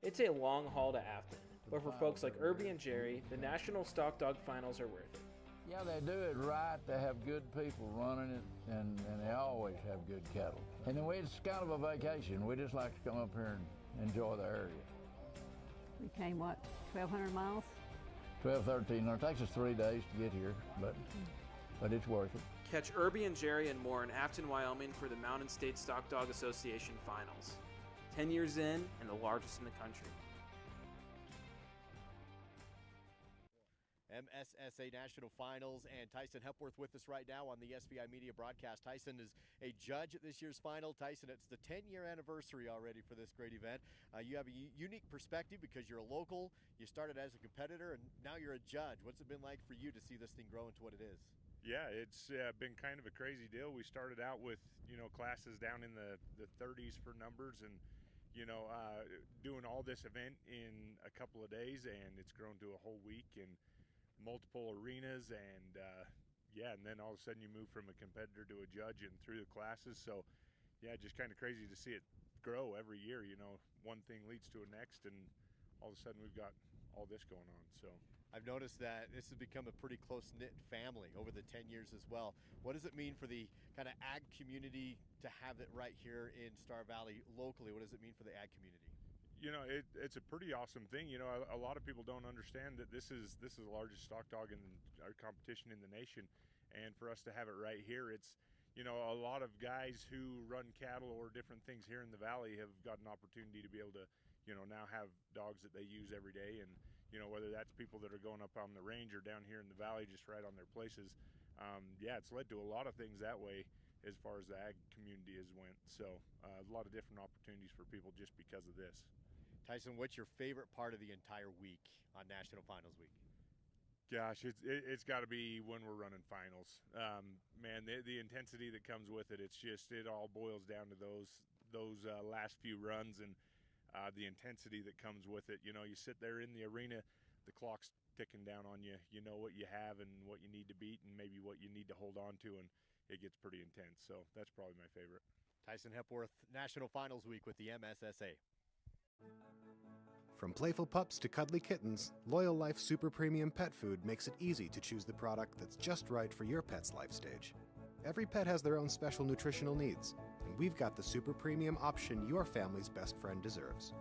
It's a long haul to Afton, but for folks like Irby and Jerry, the National Stock Dog Finals are worth it. Yeah, they do it right. They have good people running it, and they always have good cattle. And then it's kind of a vacation. We just like to come up here and enjoy the area. We came, what, 1,200 miles? 12, 13, it takes us 3 days to get here, but it's worth it. Catch Irby and Jerry and more in Afton, Wyoming for the Mountain State Stock Dog Association Finals. 10 years in and the largest in the country. MSSA National Finals, and Tyson Hepworth with us right now on the SVI Media broadcast. Tyson is a judge at this year's final. Tyson, it's the 10-year anniversary already for this great event. You have a unique perspective because you're a local, you started as a competitor, and now you're a judge. What's it been like for you to see this thing grow into what it is? Yeah, it's been kind of a crazy deal. We started out with, classes down in the 30s for numbers and, doing all this event in a couple of days, and it's grown to a whole week and multiple arenas, and and then all of a sudden you move from a competitor to a judge and through the classes. So yeah, just kind of crazy to see it grow every year. One thing leads to a next, and all of a sudden we've got all this going on. So I've noticed that this has become a pretty close-knit family over the 10 years as well. What does it mean for the kind of ag community to have it right here in Star Valley locally? What does it mean for the ag community? It's a pretty awesome thing. A lot of people don't understand that this is the largest stock dog in our competition in the nation, and for us to have it right here, it's a lot of guys who run cattle or different things here in the valley have got an opportunity to be able to now have dogs that they use every day, and whether that's people that are going up on the range or down here in the valley just right on their places. It's led to a lot of things that way as far as the ag community has went. So a lot of different opportunities for people just because of this. Tyson, what's your favorite part of the entire week on National Finals Week? Gosh, it's got to be when we're running finals. Man, the intensity that comes with it, it all boils down to those last few runs and the intensity that comes with it. You sit there in the arena, the clock's ticking down on you. You know what you have and what you need to beat and maybe what you need to hold on to, and it gets pretty intense. So that's probably my favorite. Tyson Hepworth, National Finals Week with the MSSA. From playful pups to cuddly kittens, Loyal Life Super Premium Pet Food makes it easy to choose the product that's just right for your pet's life stage. Every pet has their own special nutritional needs, and we've got the super premium option your family's best friend deserves.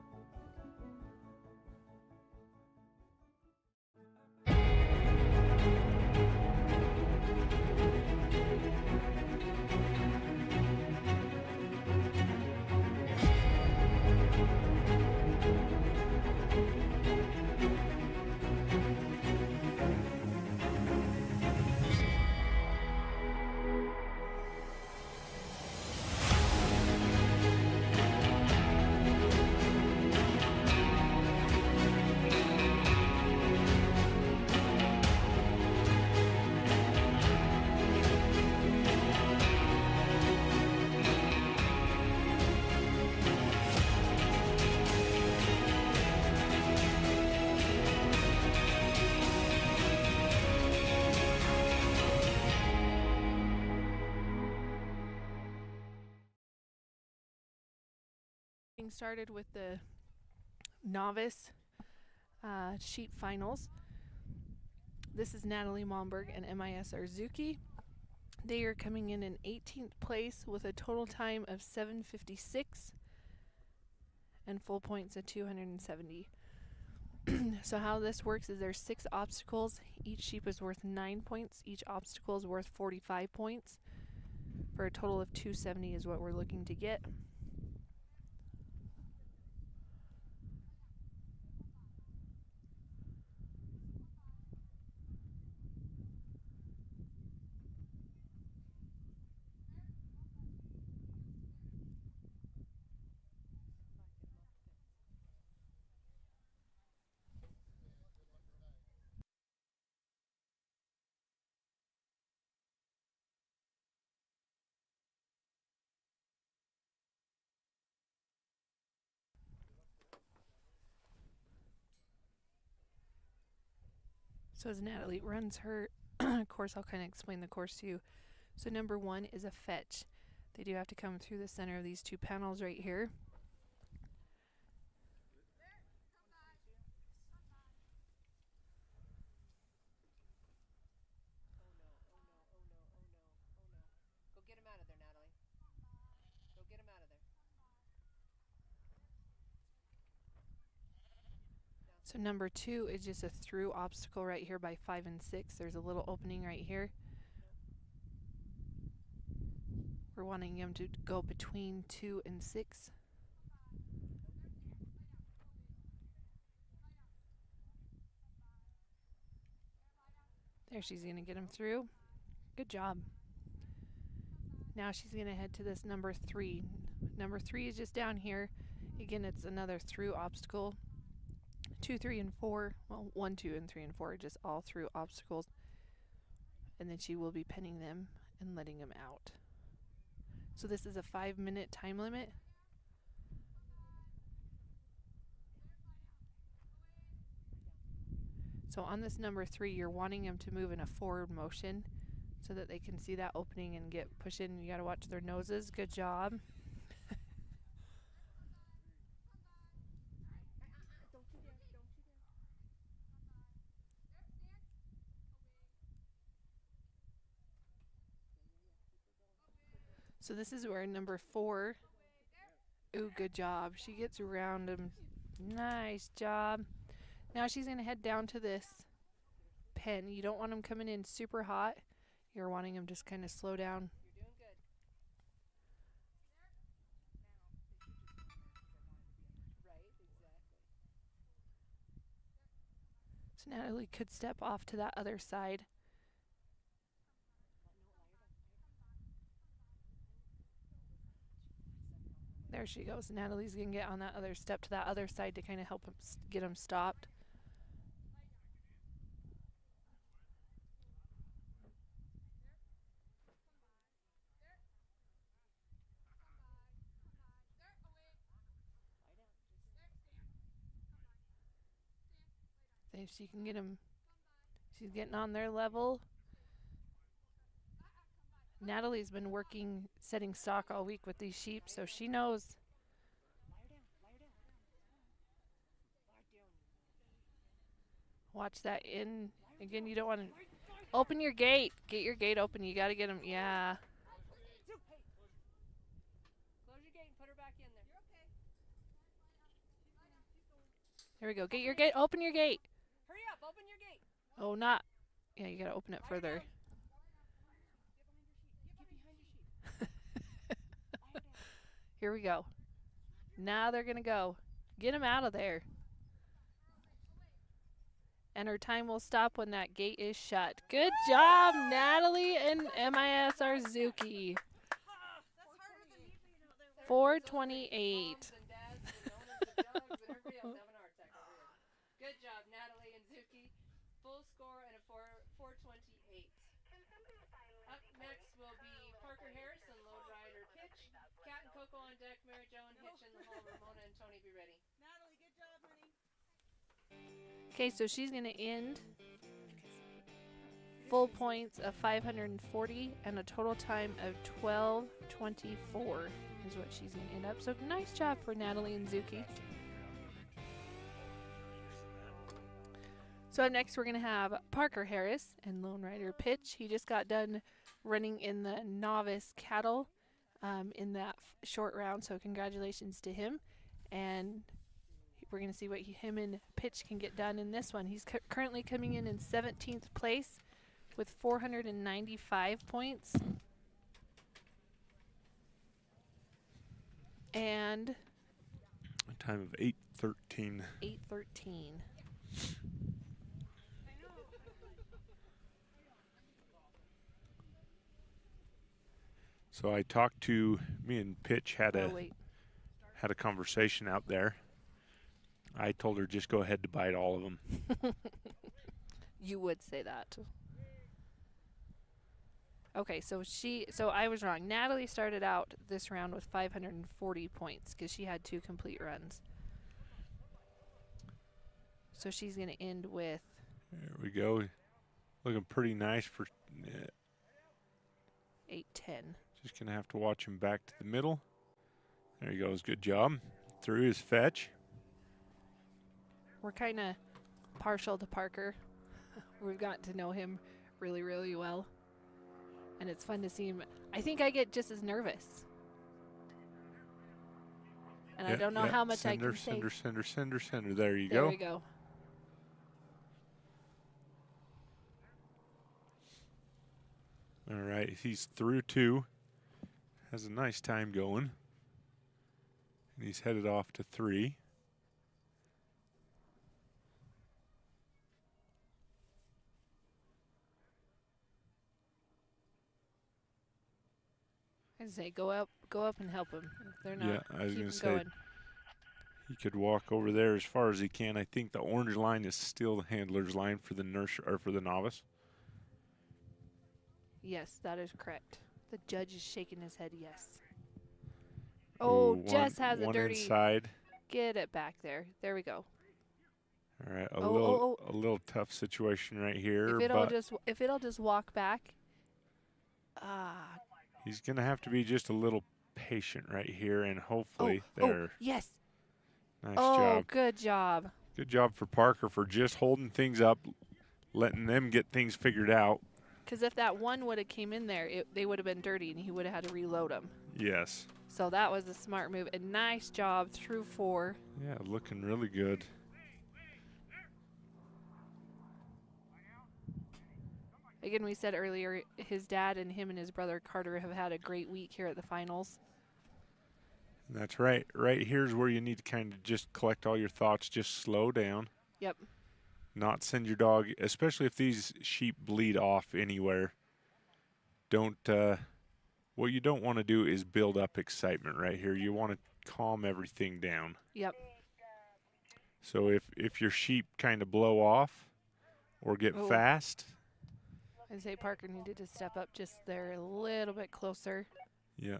Started with the Novice sheep finals. This is Natalie Malmberg and MIS Arzuki. They are coming in 18th place with a total time of 7:56 and full points of 270. So how this works is there's 6 obstacles. Each sheep is worth 9 points. Each obstacle is worth 45 points. For a total of 270 is what we're looking to get. So as Natalie runs her course, I'll kind of explain the course to you. So number 1 is a fetch. They do have to come through the center of these 2 panels right here. So number 2 is just a through obstacle right here by 5 and 6. There's a little opening right here. We're wanting him to go between 2 and 6. There, she's going to get him through. Good job. Now she's going to head to this number 3. Number 3 is just down here. Again, it's another through obstacle. 2, 3, and 4. Well, 1, 2, and 3, and 4 are just all through obstacles. And then she will be pinning them and letting them out. So this is a 5-minute time limit. So on this number 3, you're wanting them to move in a forward motion so that they can see that opening and get push in. You got to watch their noses. Good job. So this is where number 4, ooh, good job. She gets around him. Nice job. Now she's going to head down to this pen. You don't want them coming in super hot. You're wanting them just kind of slow down. You're doing good. Right, exactly. So Natalie could step off to that other side. There she goes. Natalie's going to get on that other step to that other side to kind of help him get him stopped. If she can get him, she's getting on their level. Natalie's been working, setting stock all week with these sheep, so she knows. Watch that in. Again, you don't want to open your gate. Get your gate open. You got to get them. Yeah. Close your gate and put her back in there. There we go. Get your gate. Open your gate. Hurry up. Open your gate. Oh, not. Yeah, you got to open it further. Here we go. Now they're going to go. Get them out of there. And her time will stop when that gate is shut. Good job, Natalie and MSSA Zuki. 4:28. Good job, Natalie and Zuki. Full score and a 4:28. Up next will be Parker Harris and Load Rider Pitch. Cat and Coco on deck, Mary Jo and Hitch in the hole, Ramona and Tony be ready. Natalie, good job, honey. Okay, so she's going to end full points of 540 and a total time of 12:24 is what she's going to end up. So nice job for Natalie and Zuki. So up next we're going to have Parker Harris and Lone Rider Pitch. He just got done running in the Novice cattle in that short round, so congratulations to him. And we're going to see what him and Pitch can get done in this one. He's currently coming in 17th place with 495 points. And a time of 8:13. 8:13. So I talked to, me and Pitch had a conversation out there. I told her just go ahead to bite all of them. You would say that. Okay, so I was wrong. Natalie started out this round with 540 points because she had 2 complete runs. So she's going to end with... There we go. Looking pretty nice for... 8:10. Just going to have to watch him back to the middle. There he goes. Good job. Through his fetch. We're kind of partial to Parker. We've gotten to know him really, really well. And it's fun to see him. I think I get just as nervous. And I don't know how much I can say. Sender. There you go. There we go. All right, he's through 2. Has a nice time going. And he's headed off to 3. I say go up and help him. If they're not, Yeah, I was keep going him to say going. he could walk over there as far as he can. I think the orange line is still the handler's line for the for the novice. Yes, that is correct. The judge is shaking his head yes. Oh, Jess has a one dirty. inside. Get it back there. There we go. All right, a Oh. little tough situation right here. If it'll just walk back. He's going to have to be just a little patient right here, and hopefully there. Yes. Nice Oh, job. good job. Good job for Parker for just holding things up, letting them get things figured out. Because if that one would have came in there, they would have been dirty, and he would have had to reload them. Yes. So that was a smart move. And nice job through 4. Yeah, looking really good. Again, we said earlier, his dad and him and his brother Carter have had a great week here at the finals. That's right. Right here's where you need to kind of just collect all your thoughts. Just slow down. Yep. Not send your dog, especially if these sheep bleed off anywhere. Don't. What you don't want to do is build up excitement right here. You want to calm everything down. Yep. So if your sheep kind of blow off or get fast. I'd say Parker needed to step up just there a little bit closer. Yeah.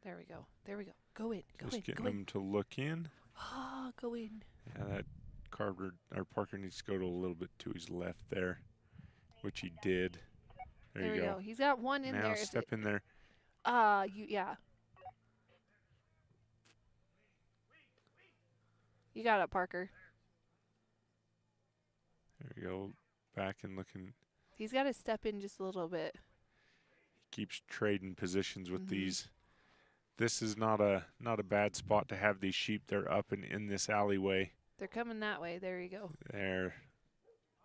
There we go. There we go. Go in. Go in. Just getting go them to look in. Oh, go in. Yeah, that Parker needs to go to a little bit to his left there, which he did. There you go. He's got one in now there. Now step in there. Yeah. You got it, Parker. There you go. Back and looking. He's got to step in just a little bit. He keeps trading positions with these. This is not a bad spot to have these sheep. They're up and in this alleyway. They're coming that way. There you go. There.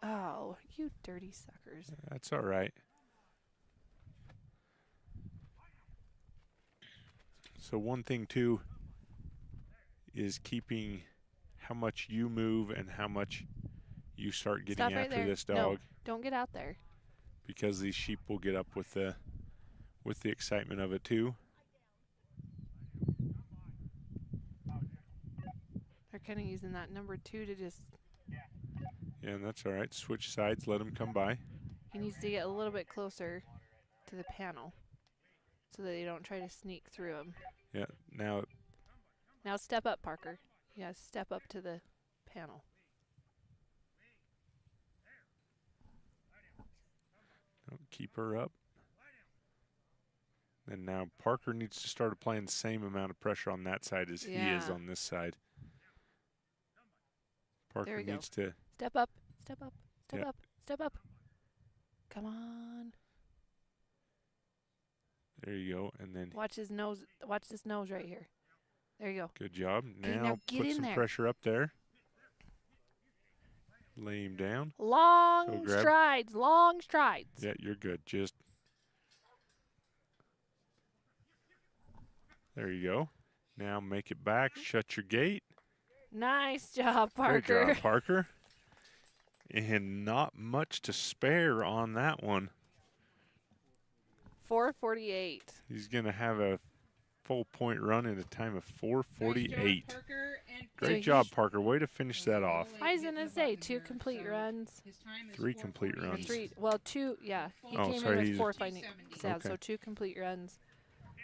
Oh, you dirty suckers. That's all right. So one thing, too, is keeping how much you move and how much you start getting Stop right after there. this dog. No, don't get out there. Because these sheep will get up with the excitement of it, too. They're kind of using that number 2 to just... Yeah, and that's all right. Switch sides. Let them come by. He needs to get a little bit closer to the panel so that they don't try to sneak through him. Yeah, now step up, Parker. You got to step up to the panel. don't keep her up. And now Parker needs to start applying the same amount of pressure on that side as he is on this side. Parker needs to step up, step up, step up, step up. Come on. There you go, and then watch his nose. Watch this nose right here. There you go. Good job. Okay, now get put some there. pressure up there. Lay him down. Long strides. Long strides. Yeah, you're good. Just there you go. Now make it back. Shut your gate. Nice job, Parker. Great job, Parker. And not much to spare on that one. 4:48. He's going to have a full point run in a time of 4:48. Great job, Parker. Way to finish that off. I was going to say 2 complete runs. 3 complete runs. 2, yeah. He came sorry, in with 4 finding. Yeah, okay. so 2 complete runs.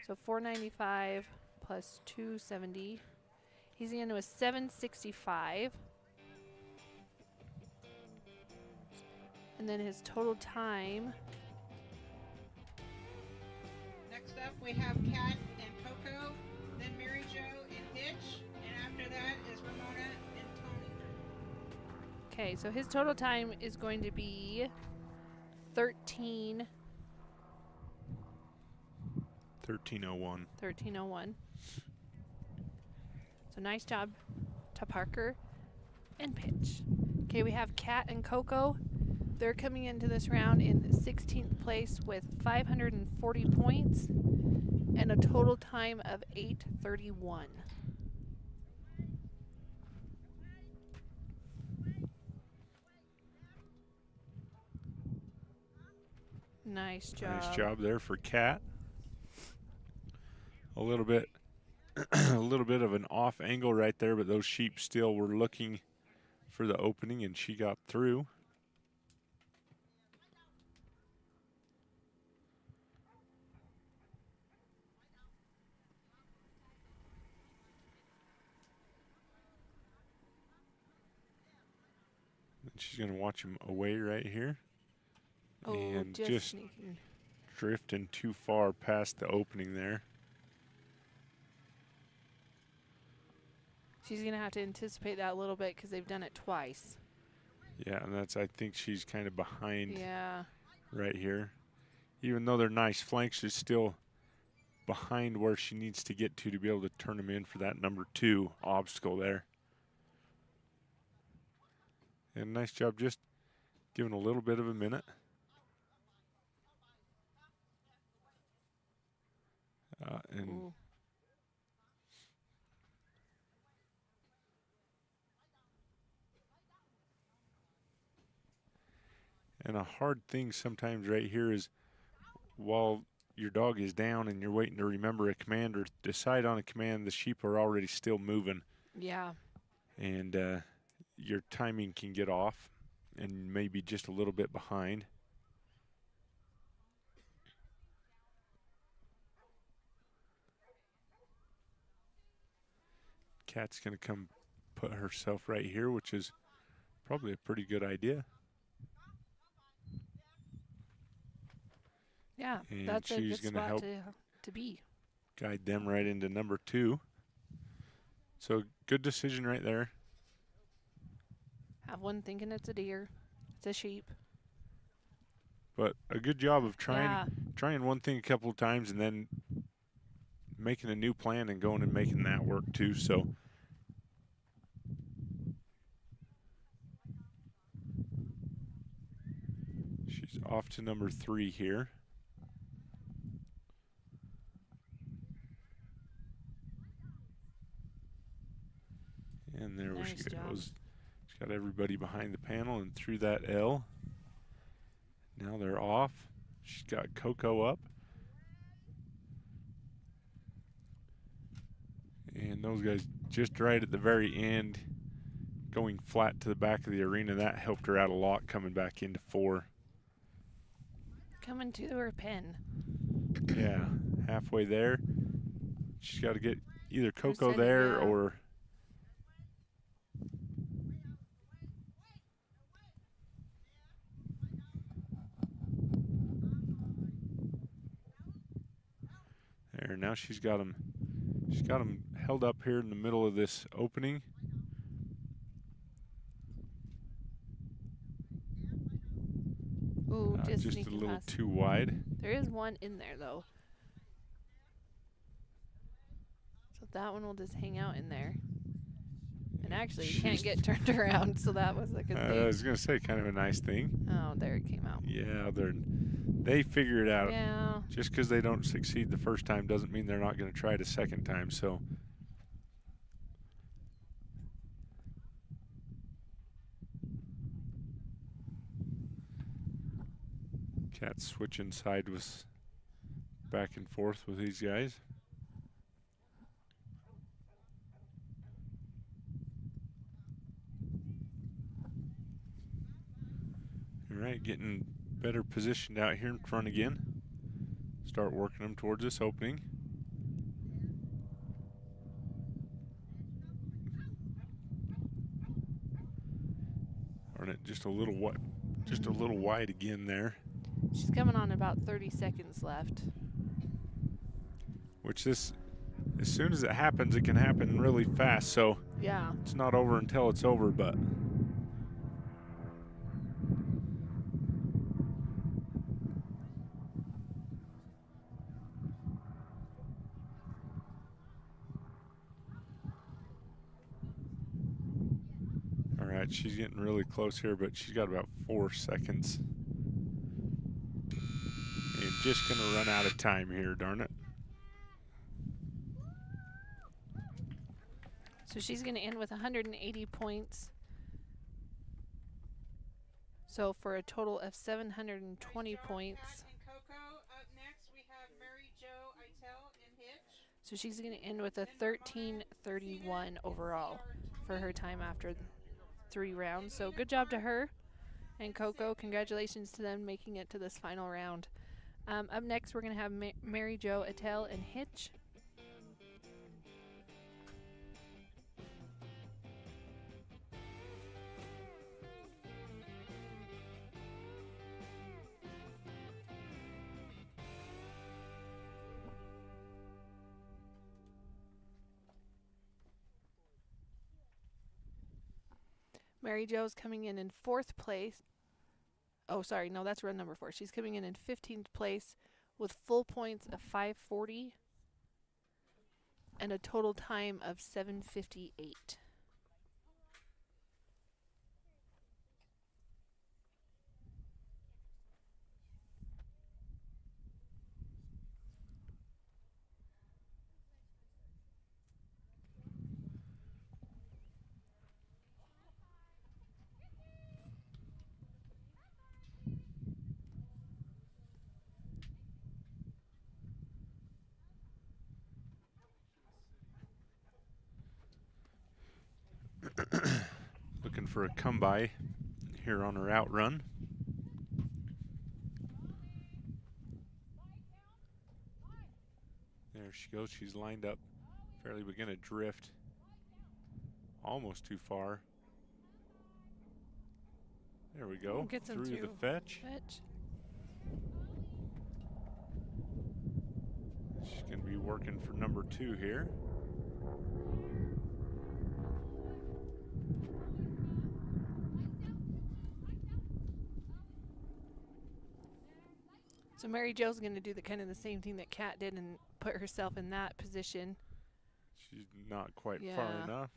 So 495 plus 270. He's into a 765. And then his total time. Next up, we have Kat and Coco, then Mary Jo and Hitch, and after that is Ramona and Tony. Okay, so his total time is going to be 13. 13:01. 13:01. So nice job to Parker and Pitch. Okay, we have Kat and Coco. They're coming into this round in 16th place with 540 points and a total time of 8:31. Nice job. Nice job there for Kat. A little bit a little bit of an off angle right there, but those sheep still were looking for the opening, and she got through. She's going to watch him away right here. Oh, and just sneaking. Drifting too far past the opening there. She's going to have to anticipate that a little bit because they've done it twice. Yeah, and I think she's kind of behind right here. Even though they're nice flanks, she's still behind where she needs to get to be able to turn them in for that number 2 obstacle there. And nice job just giving a little bit of a minute. And a hard thing sometimes right here is while your dog is down and you're waiting to remember a command or decide on a command, the sheep are already still moving. Yeah. And your timing can get off and maybe just a little bit behind. Kat's going to come put herself right here, which is probably a pretty good idea. Yeah, and that's a good she's gonna spot help to be. guide them right into number 2. So good decision right there. Have one thinking it's a deer. It's a sheep. But a good job of trying one thing a couple of times and then making a new plan and going and making that work too. So she's off to number 3 here. And there Nice she job. goes. She's got everybody behind the panel and through that L. Now they're off. She's got Coco up. And those guys just right at the very end going flat to the back of the arena. That helped her out a lot coming back into 4. Coming to her pen. Yeah, halfway there. She's got to get either Coco sending, there yeah. or there. Now she's got him held up here in the middle of this opening. Ooh, just a sneaking little past. too wide. There is one in there though. So that one will just hang out in there. And actually, you can't get turned around, so that was a good thing. I was going to say kind of a nice thing. Oh, there it came out. Yeah, they figure it out. Yeah. Just because they don't succeed the first time doesn't mean they're not going to try it a second time. So Cat switching side was back and forth with these guys. All right, getting better positioned out here in front again. Start working them towards this opening. Darn it, just a little wide again there. She's coming on about 30 seconds left. Which as soon as it happens, it can happen really fast. So Yeah. it's not over until it's over, but. All right, right, she's getting really close here, but she's got about 4 seconds. And just going to run out of time here, darn it. So she's going to end with 180 points. So for a total of 720 points. So she's going to end with a 13:31 overall for her time after 3 rounds. So good job to her. And Coco, congratulations to them making it to this final round. Up next, we're going to have Mary Jo, Attell, and Hitch. Mary Jo's coming in 4th place. Oh, sorry, no, that's run number 4. She's coming in 15th place with full points of 540 and a total time of 7:58. Looking for a come-by here on her outrun. There she goes. She's lined up fairly. We're going to drift almost too far. There we go. Through the fetch. She's going to be working for number 2 here. So Mary Jo's going to do the kind of the same thing that Kat did and put herself in that position. She's not quite far enough.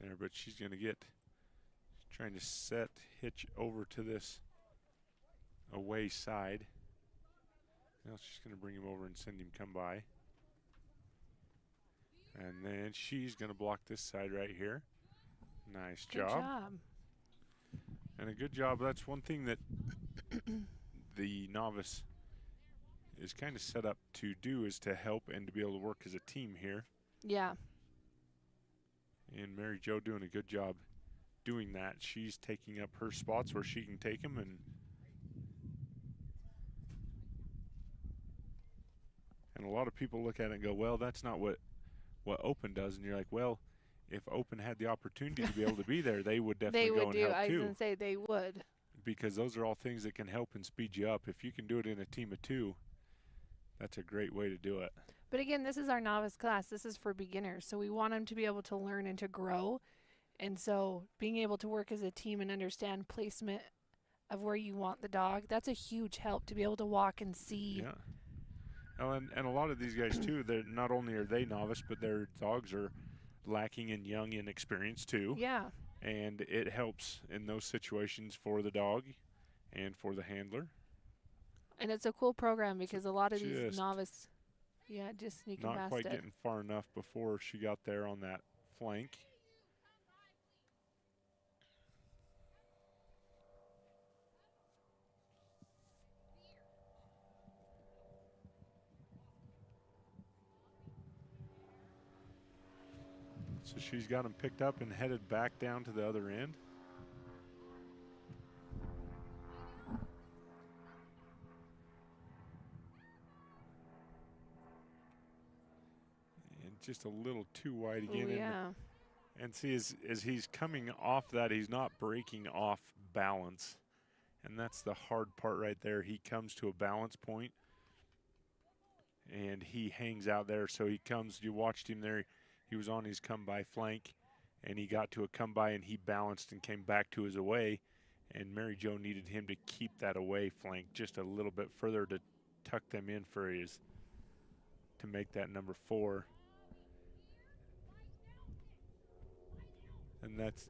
There, but she's going to trying to set Hitch over to this away side. Now she's going to bring him over and send him come by. And then she's going to block this side right here. Nice job. Good job. And a good job. That's one thing that the novice is kind of set up to do, is to help and to be able to work as a team here. Yeah. And Mary Jo doing a good job doing that. She's taking up her spots where she can take them, and a lot of people look at it and go, well, that's not what Open does. And you're like, well, if Open had the opportunity to be able to be there, they would definitely go and help too. I was going to say they would. Because those are all things that can help and speed you up. If you can do it in a team of 2, that's a great way to do it. But again, this is our novice class. This is for beginners. So we want them to be able to learn and to grow. And so being able to work as a team and understand placement of where you want the dog, that's a huge help to be able to walk and see. Yeah. Oh, and a lot of these guys too, they're not only are they novice, but their dogs are lacking in young in experience too. Yeah. And it helps in those situations for the dog and for the handler. And it's a cool program because a lot of these novice, just sneaking past it. Not quite getting far enough before she got there on that flank. So she's got him picked up and headed back down to the other end. And just a little too wide again. Ooh, yeah. And see, as he's coming off that, he's not breaking off balance. And that's the hard part right there. He comes to a balance point, and he hangs out there. So he comes, you watched him there. He was on his come-by flank, and he got to a come-by, and he balanced and came back to his away. And Mary Jo needed him to keep that away flank just a little bit further to tuck them in for his, to make that number 4. And that's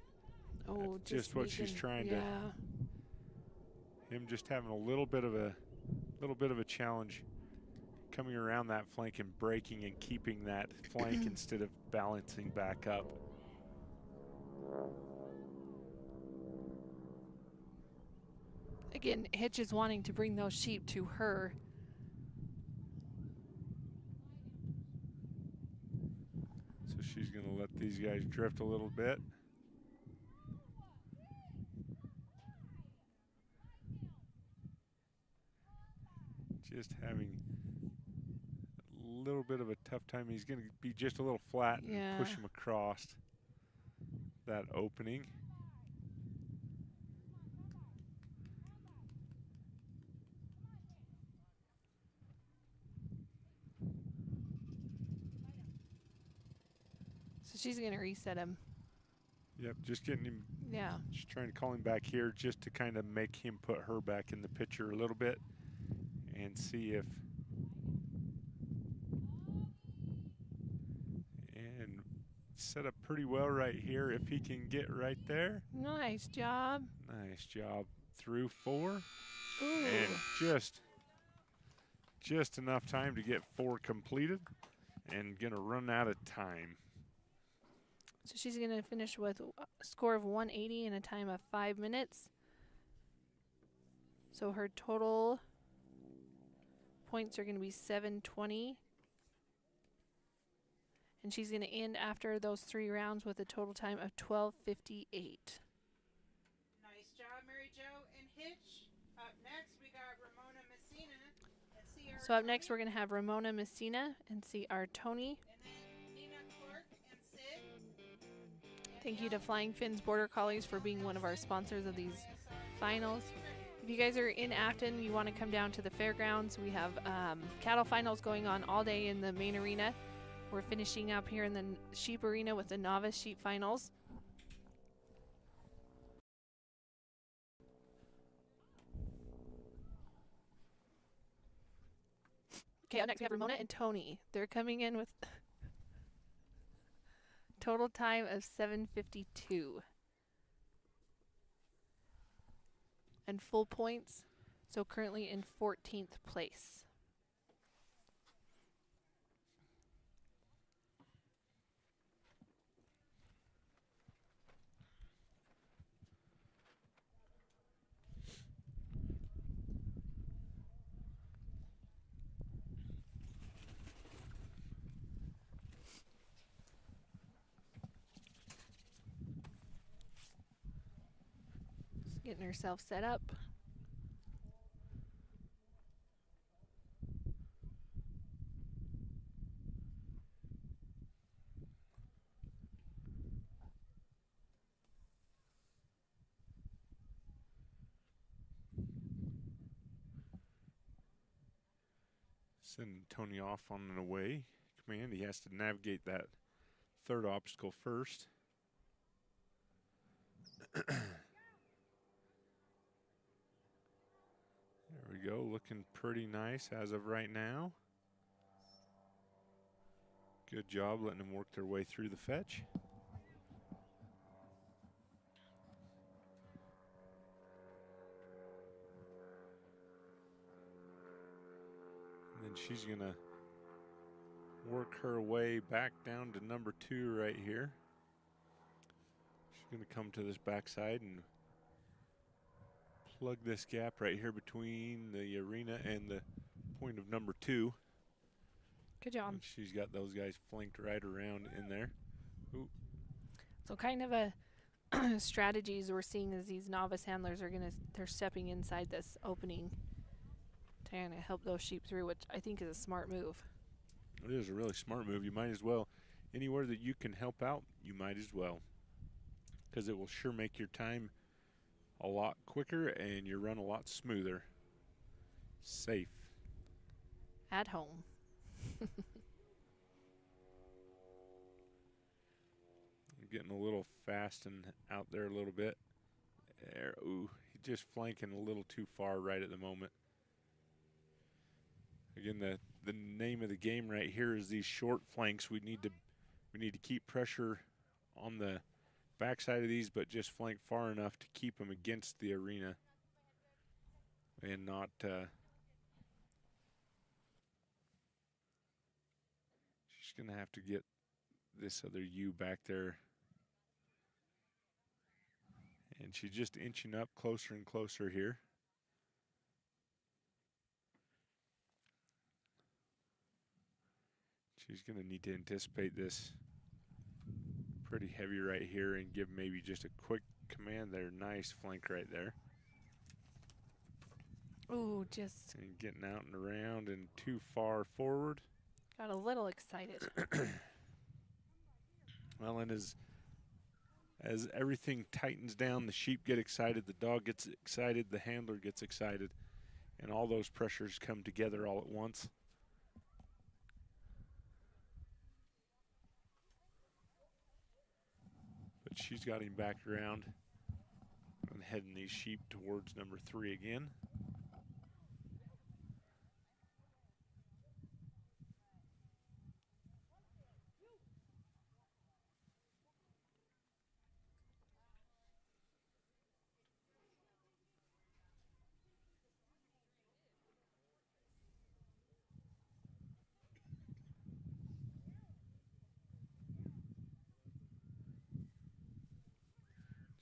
just what she's trying to. Him just having a little bit of a challenge coming around that flank and breaking and keeping that flank instead of balancing back up. Again, Hitch is wanting to bring those sheep to her. So she's going to let these guys drift a little bit. Just having a little bit of a tough time. He's going to be just a little flat and push him across that opening. So she's going to reset him. Yep, just getting him. Yeah. Just trying to call him back here just to kind of make him put her back in the picture a little bit and see if. And set up pretty well right here if he can get right there. Nice job. Nice job. Through 4. Ooh. And just enough time to get 4 completed and gonna run out of time. So she's going to finish with a score of 180 in a time of 5 minutes. So her total points are going to be 720. And she's going to end after those 3 rounds with a total time of 12:58. Nice job, Mary Jo and Hitch. Up next, we got Ramona Messina. Let's see our So up next, we're going to have Ramona Messina and see our Tony. And then Nina Clark and Sid. Thank you to Flying Fins Border Collies for being one of our sponsors of these finals. If you guys are in Afton, you want to come down to the fairgrounds. We have cattle finals going on all day in the main arena. We're finishing up here in the sheep arena with the novice sheep finals. Okay, up next we have Ramona and Tony. They're coming in with total time of 7:52. And full points, so currently in 14th place. Just getting herself set up. Send Tony off on an away command. He has to navigate that 3rd obstacle first. There we go, looking pretty nice as of right now. Good job letting them work their way through the fetch. And then she's gonna work her way back down to number 2 right here. She's gonna come to this backside and plug this gap right here between the arena and the point of number 2. Good job. And she's got those guys flanked right around in there. Ooh. So kind of a strategies we're seeing is these novice handlers they're stepping inside this opening to kind of help those sheep through, which I think is a smart move. It is a really smart move. You might as well, anywhere that you can help out, you might as well, because it will sure make your time a lot quicker and your run a lot smoother. Safe. At home. Getting a little fast and out there a little bit. There, ooh, he's just flanking a little too far right at the moment. Again, the name of the game right here is these short flanks. We need to keep pressure on the backside of these, but just flank far enough to keep them against the arena and not she's going to have to get this other U back there. And she's just inching up closer and closer here. She's going to need to anticipate this pretty heavy right here and give maybe just a quick command there. Nice flank right there. Ooh, just And getting out and around and too far forward. got a little excited. Well, and as everything tightens down, the sheep get excited, the dog gets excited, the handler gets excited, and all those pressures come together all at once. But she's got him back around and heading these sheep towards number 3 again.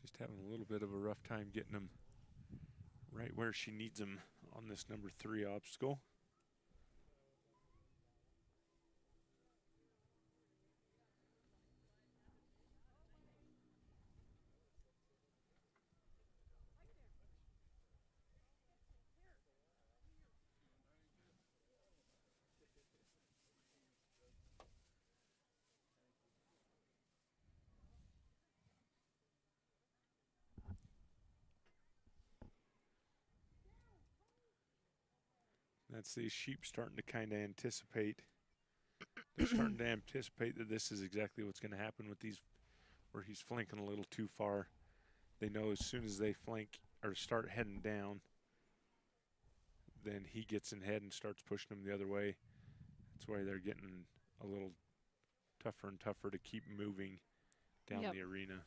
Just having a little bit of a rough time getting them right where she needs them on this number 3 obstacle. That's these sheep starting to kind of anticipate. They're starting to anticipate that this is exactly what's going to happen with these, where he's flanking a little too far. They know as soon as they flank or start heading down, then he gets in head and starts pushing them the other way. That's why they're getting a little tougher and tougher to keep moving down the arena.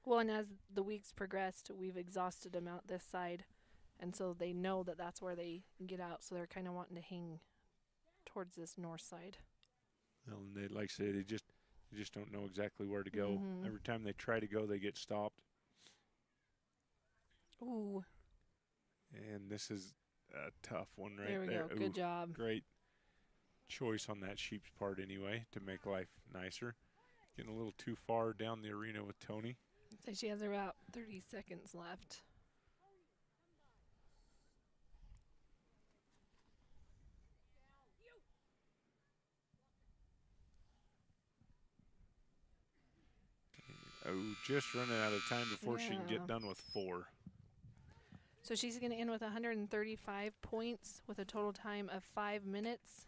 Well, and as the weeks progressed, we've exhausted them out this side. And so they know that that's where they get out. So they're kind of wanting to hang towards this north side. Well, and they, like I say, they just don't know exactly where to go. Mm-hmm. Every time they try to go, they get stopped. Ooh. And this is a tough one right there. There we go. Good job. Great choice on that sheep's part anyway to make life nicer. Getting a little too far down the arena with Tony. So she has about 30 seconds left. Oh, just running out of time before she can get done with 4. So she's going to end with 135 points with a total time of 5 minutes.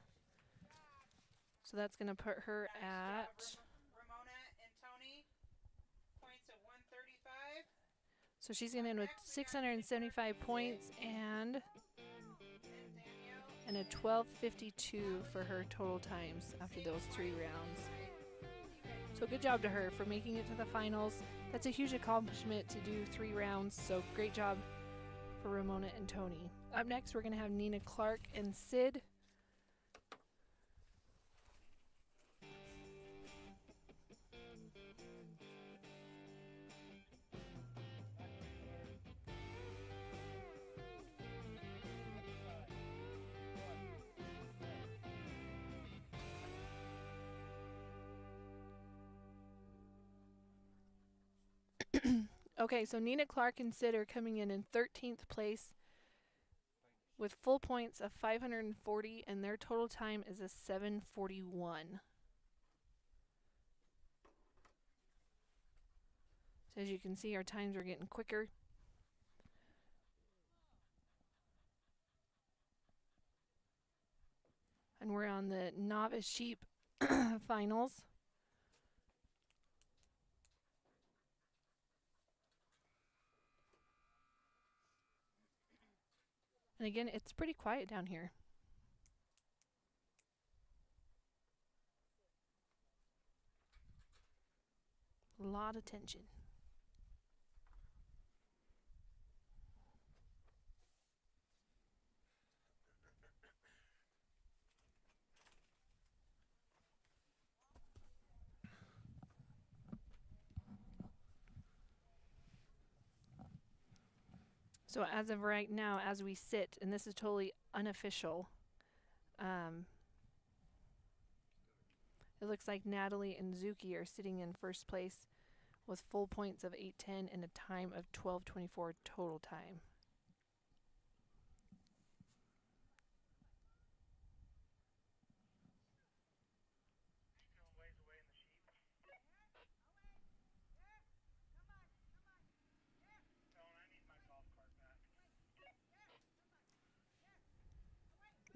So that's going to put her at Ramona and Tony, points of 135. So she's going to end with 675 points and a 12:52 for her total times after those 3 rounds. So good job to her for making it to the finals. That's a huge accomplishment to do 3 rounds. So great job for Ramona and Tony. Up next, we're going to have Nina Clark and Sid. Okay, so Nina Clark and Sid are coming in 13th place with full points of 540, and their total time is a 7:41. So as you can see, our times are getting quicker. And we're on the novice sheep finals. And again, it's pretty quiet down here. A lot of tension. So as of right now, as we sit, and this is totally unofficial, it looks like Natalie and Zuki are sitting in first place with full points of 8:10 and a time of 12:24 total time.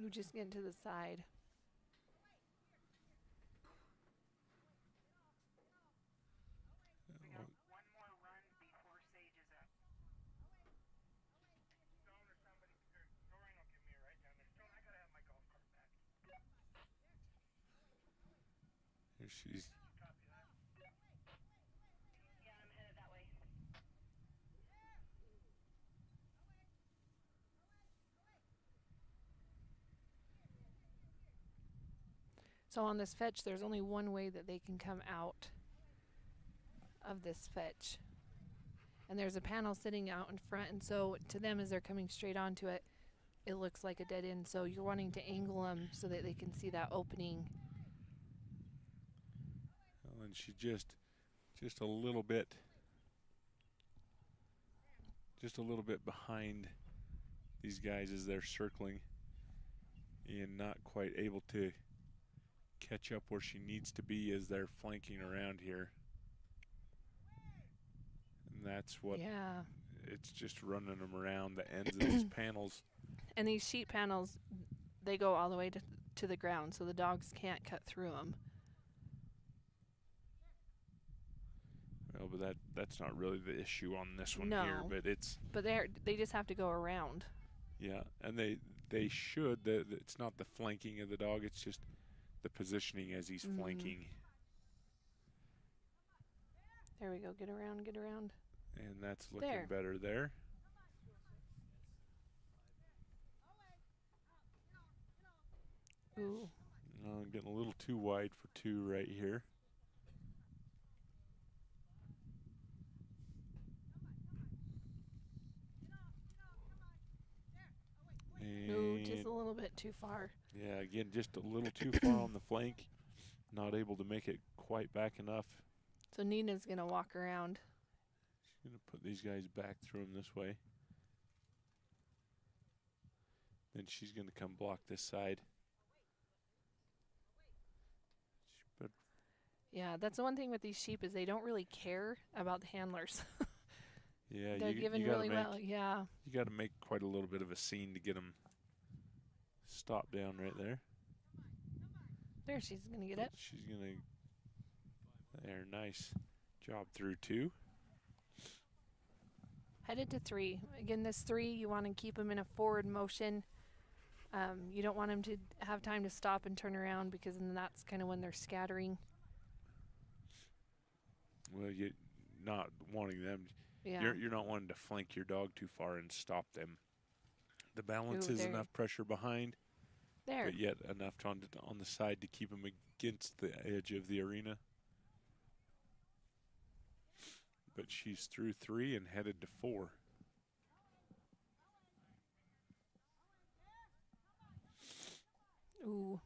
Ooh, just getting to the side. Here she's. So on this fetch, there's only one way that they can come out of this fetch. And there's a panel sitting out in front, and so to them, as they're coming straight onto it, it looks like a dead end. So you're wanting to angle them so that they can see that opening. Well, and she just a little bit behind these guys as they're circling, and not quite able to catch up where she needs to be as they're flanking around here. And that's what, yeah, it's just running them around the ends of these panels. And these sheet panels, they go all the way to the ground, so the dogs can't cut through them. Well, but that's not really the issue on this one No. here, but it's. But they just have to go around. Yeah, and they should. It's not the flanking of the dog, it's just the positioning as he's flanking. There we go. Get around, get around. And that's looking better there. Ooh. I'm getting a little too wide for 2 right here. Ooh, just a little bit too far. Yeah, again, just a little too far on the flank. Not able to make it quite back enough. So Nina's going to walk around. She's going to put these guys back through them this way. Then she's going to come block this side. Yeah, that's the one thing with these sheep is they don't really care about the handlers. Yeah, they're given really well. Yeah. You got to make quite a little bit of a scene to get them stopped down right there. There, she's going to get it. She's going to. There, nice job through 2. Headed to 3. Again, this 3, you want to keep them in a forward motion. You don't want them to have time to stop and turn around because then that's kind of when they're scattering. Well, you're not wanting them. Yeah. You're not wanting to flank your dog too far and stop them. The balance is enough pressure behind, there, but yet enough on the side to keep them against the edge of the arena. But she's through 3 and headed to 4. Ooh.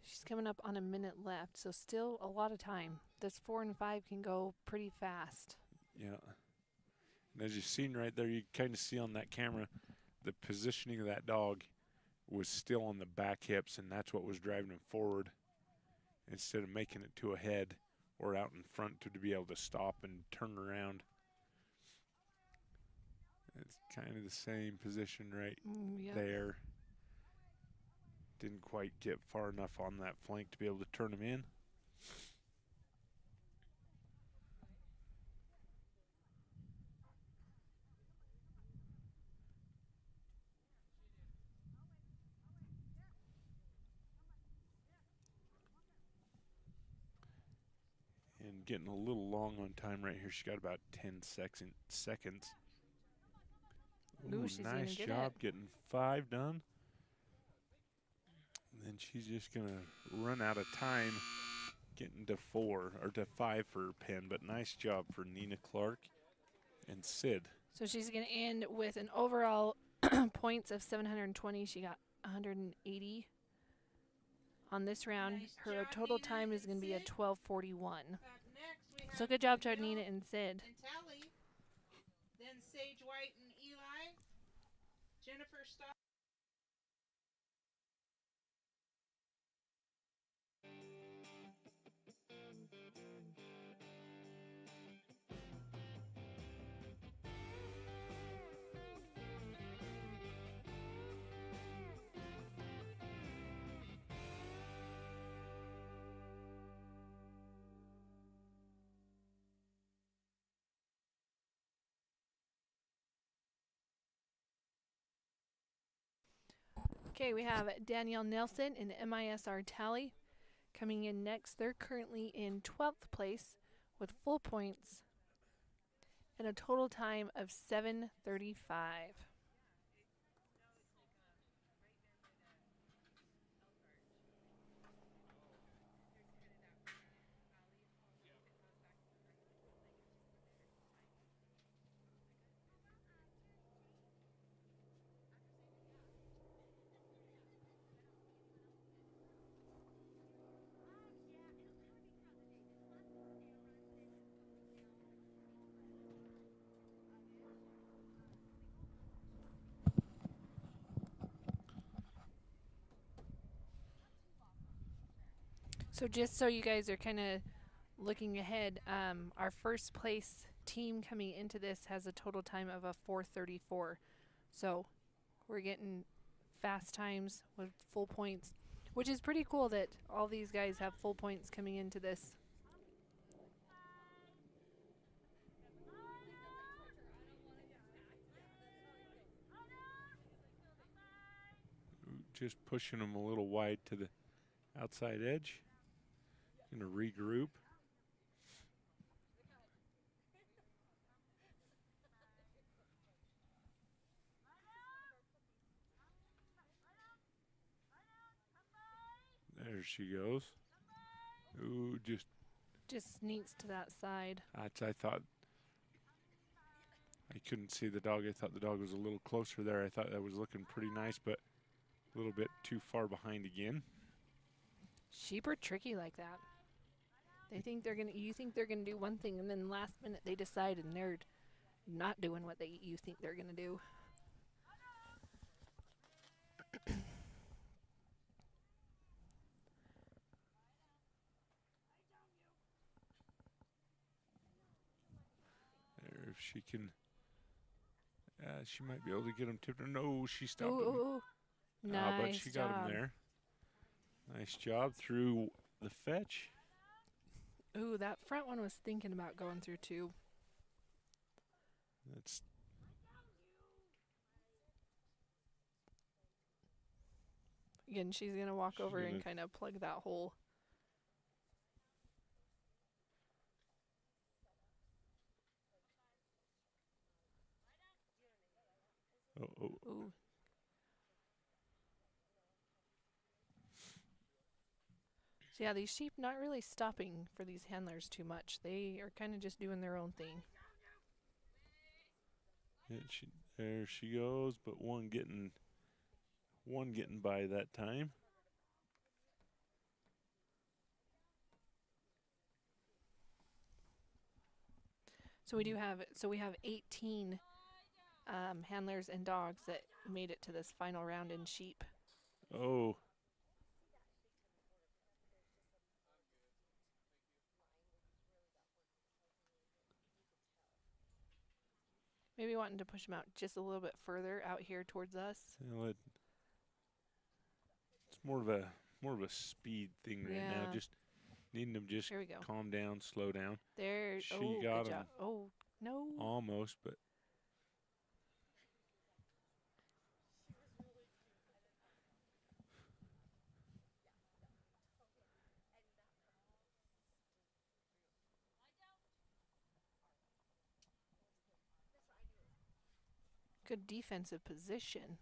She's coming up on a minute left, so still a lot of time. This 4 and 5 can go pretty fast. Yeah. And as you've seen right there, you kind of see on that camera, the positioning of that dog was still on the back hips, and that's what was driving him forward instead of making it to a head or out in front to be able to stop and turn around. It's kind of the same position right there. Didn't quite get far enough on that flank to be able to turn him in. And getting a little long on time right here. She got about 10 seconds. Ooh, she's gonna nice get job it. getting 5 done. And then she's just going to run out of time getting to 4 or to 5 for Penn. But nice job for Nina Clark and Sid. So she's going to end with an overall points of 720. She got 180 on this round. Nice Her job, total Nina time is and going to be a Sid. 12:41. Up next, we So have good job to Bill Nina and Sid. and Tally. Then Sage White and Eli. Jennifer Stock. Okay, we have Danielle Nelson in the MISR tally coming in next. They're currently in 12th place with full points and a total time of 7:35. So just so you guys are kind of looking ahead, our first place team coming into this has a total time of a 4:34. So we're getting fast times with full points, which is pretty cool that all these guys have full points coming into this. Just pushing them a little wide to the outside edge. Going to regroup. There she goes. Ooh, Just sneaks to that side. I thought I couldn't see the dog. I thought the dog was a little closer there. I thought that was looking pretty nice, but a little bit too far behind again. Sheep are tricky like that. They think they're gonna. You think they're gonna do one thing, and then last minute they decide, and they're not doing what you think they're gonna do. There, if she can, she might be able to get him tipped. No, she stopped Ooh, him. ooh, ooh. Nice But she got job. him there. Nice job through the fetch. Ooh, that front one was thinking about going through too. That's Again, she's gonna walk over and gonna- kind of plug that hole. oh. Ooh. So yeah, these sheep not really stopping for these handlers too much. They are kind of just doing their own thing. Yeah, there she goes, but one getting by that time. So we have 18 handlers and dogs that made it to this final round in sheep. Oh. Maybe wanting to push them out just a little bit further out here towards us. It's more of a speed thing right now. Yeah. Just needing them just Here we go. calm down, slow down. There. She Oh, got good him. job. Oh, no. Almost, but Good defensive position.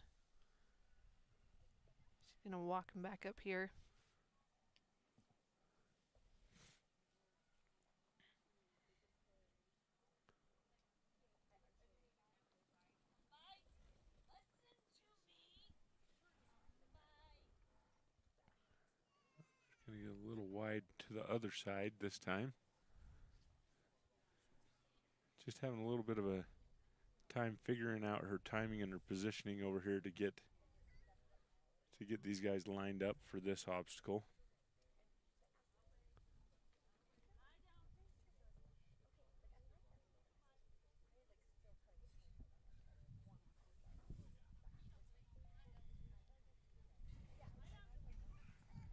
She's going to walk him back up here. Going to get a little wide to the other side this time. Just having a little bit of a time figuring out her timing and her positioning over here to get these guys lined up for this obstacle.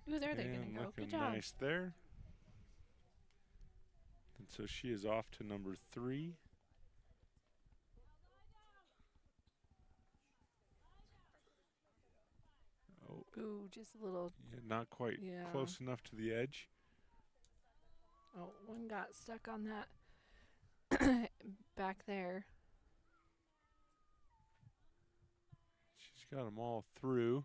Ooh, there they're going to go. Good job. Nice there. And so she is off to number 3. Oh. Ooh, just a little. Yeah, not quite close enough to the edge. Oh, one got stuck on that back there. She's got them all through.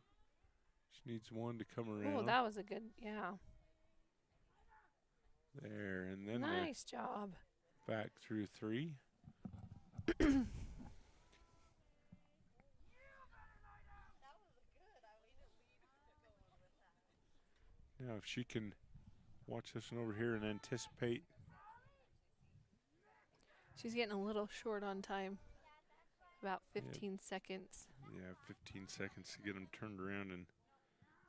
She needs one to come around. Oh, that was a good, yeah. There, and then nice job. Back through 3. Now, if she can watch this one over here and anticipate. She's getting a little short on time. About 15 seconds. Yeah, 15 seconds to get them turned around and.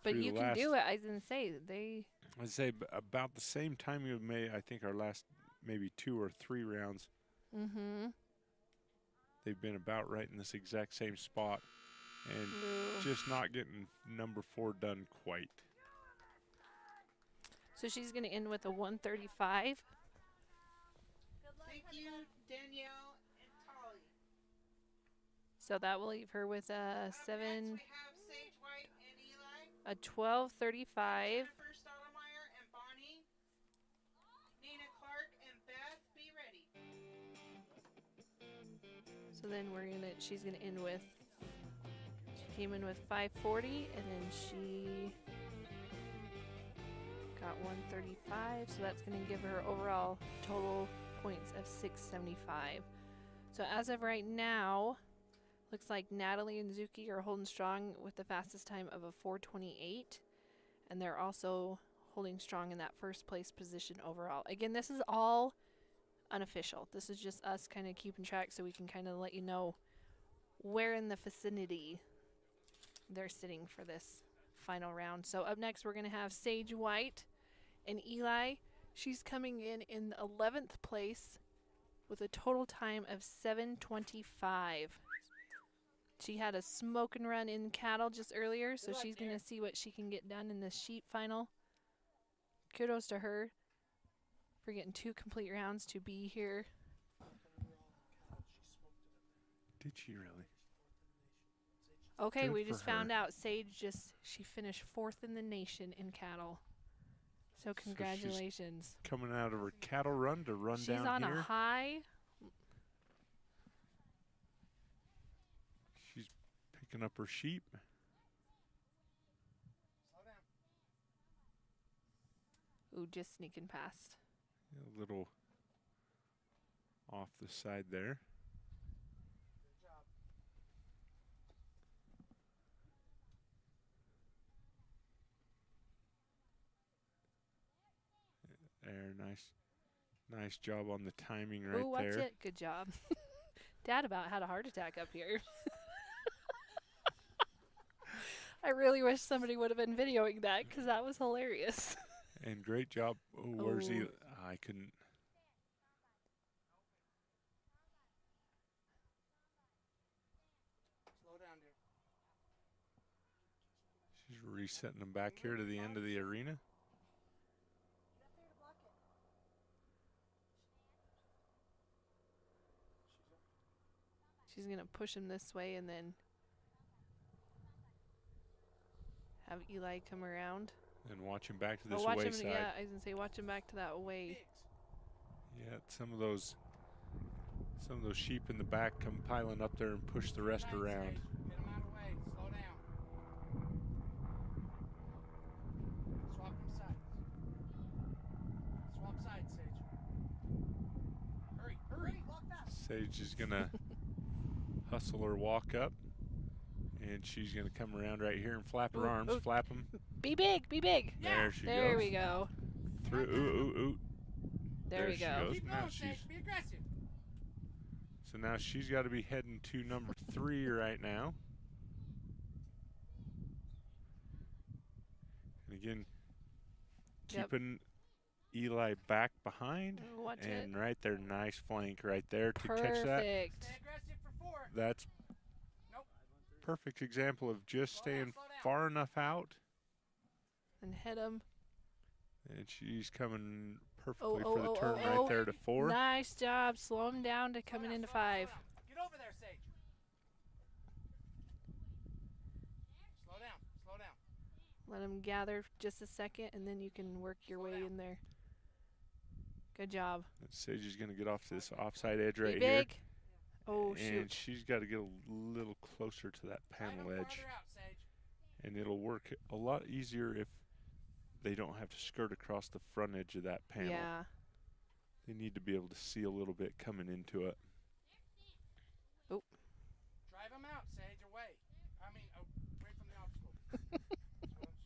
But you can do it. I was going to say I'd say about the same time we made, I think, our last maybe 2 or 3 rounds. Mm-hmm. They've been about right in this exact same spot, and just not getting number 4 done quite. So she's going to end with a 135. Thank you, Danielle and Tolly. So that will leave her with a Next, we have Sage White and Eli. a 1235. Jennifer Stottlemyre and Bonnie. Nina Clark and Beth, be ready. So then she's gonna end with, she came in with 540, and then she got 135. So that's gonna give her overall total points of 675. So as of right now, looks like Natalie and Zuki are holding strong with the fastest time of a 428, and they're also holding strong in that first place position overall. Again, this is all unofficial. This is just us kind of keeping track so we can kind of let you know where in the vicinity they're sitting for this final round. So up next, we're going to have Sage White and Eli. She's coming in 11th place with a total time of 7:25. She had a smoke and run in cattle just earlier, so she's going to see what she can get done in this sheep final. Kudos to her for getting 2 complete rounds to be here. Did she really? Okay, Good we for just found out Sage she finished 4th in the nation in cattle. So congratulations. So coming out of her cattle run to run she's down here. On a high. She's picking up her sheep. Ooh, just sneaking past. A little off the side there. There, nice job on the timing right Ooh, watch there. it. Good job. Dad about had a heart attack up here. I really wish somebody would have been videoing that because that was hilarious. And great job. Oh, where's he? I couldn't. Slow down, dear. She's resetting them back here to the end of the arena. She's going to push him this way and then have Eli come around. And watch him back to this watch way him, side. Yeah, I was going to say watch him back to that way. Yeah, some of those Some of those sheep in the back come piling up there and push the rest around. Get them out of the way. Slow down. Swap them sides. Swap sides, Sage. Hurry, hurry. Walk fast. Sage is going to hustle her walk up. And she's going to come around right here and flap her arms. Ooh. Flap them. Be big, be big. There she goes. There we go. Through, ooh. There we she go. goes. Keep Now going, she's, Sage. Be aggressive. so now she's got to be heading to number 3 right now. And again, keeping Eli back behind. Watch and it. right there, nice flank right there to catch that. Perfect. Stay aggressive for 4. That's Nope. perfect example of just Slow down, staying slow down. far enough out. And hit him. And she's coming perfectly Oh, for the oh, turn oh, right oh. there to 4. Nice job. Slow him down to coming into 5. Get over there, Sage. Slow down. Slow down. Let him gather just a second, and then you can work your way in there. Good job. Sage is going to get off to this offside edge Be right big. here. Oh, And shoot. she's got to get a little closer to that Drive panel them edge. farther out, Sage. And it'll work a lot easier if they don't have to skirt across the front edge of that panel. Yeah. They need to be able to see a little bit coming into it. Drive them out, Sage. Away. I mean, away from the obstacle. That's what I'm saying.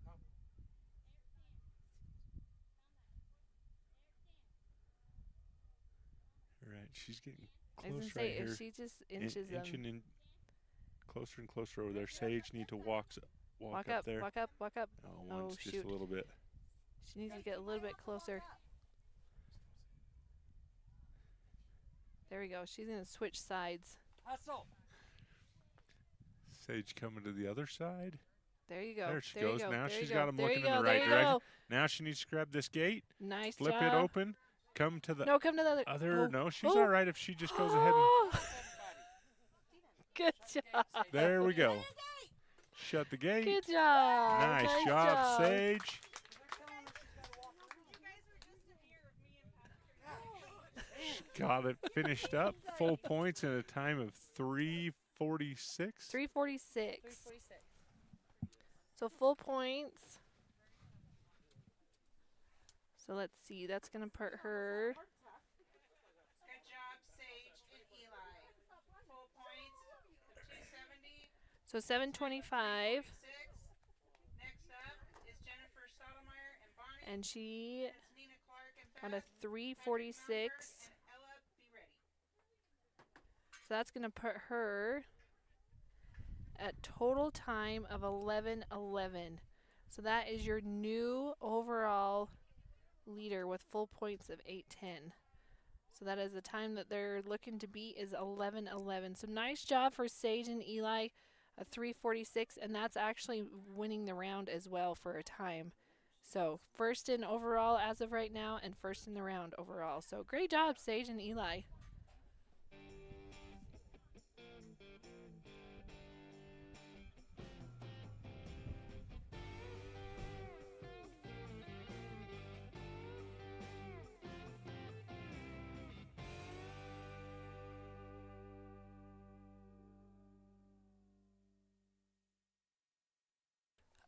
No. All right, she's getting I was close going to right say, here. if she just inches them. Inching in closer and closer over there. Sage need to walk Walk up up, there. walk up, walk up. Oh, Oh, one's just shoot. a little bit. She needs to get a little bit closer. There we go. She's going to switch sides. Hustle. Sage coming to the other side. There you go. There she there goes. You go. Now there she's you got go. him there looking you in go. the right there you direction. go. Now she needs to grab this gate, Nice flip job. it open, come to the No, come to the other. other. Oh. No, she's Oh. all right if she just goes ahead and. Oh. Good job. There we go. Shut the gate. Good job. Nice job, Sage. Got it finished up. Full points in a time of 3:46. 346. So full points. So let's see. That's going to put her. Good job, Sage and Eli. Full points, 270. So 725. Next up is Jennifer Stottlemyre and Bonnie. And she That's Nina Clark and got a Beth. 346. And Ella, be ready. So that's going to put her at total time of 11:11. So that is your new overall leader with full points of 8:10. So that is the time that they're looking to beat is 11:11. So nice job for Sage and Eli, a 346, and that's actually winning the round as well for a time. So first in overall as of right now, and first in the round overall. So great job, Sage and Eli.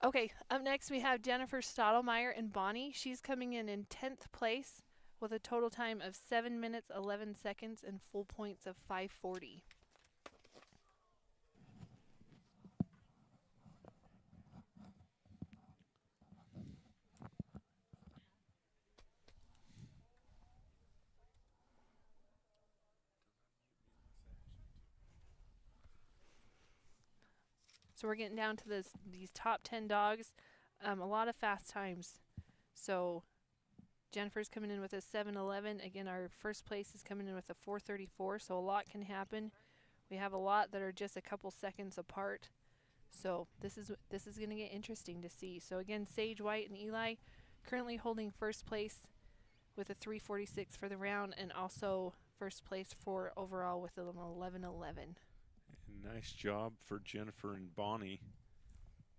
Okay, up next we have Jennifer Stottlemyre and Bonnie. She's coming in 10th place with a total time of 7 minutes, 11 seconds, and full points of 540. So we're getting down to these top 10 dogs. A lot of fast times. So Jennifer's coming in with a 7:11. Again, our first place is coming in with a 4:34. So a lot can happen. We have a lot that are just a couple seconds apart. So this is going to get interesting to see. So again, Sage White and Eli currently holding first place with a 3:46 for the round, and also first place for overall with an 11:11. Nice job for Jennifer and Bonnie.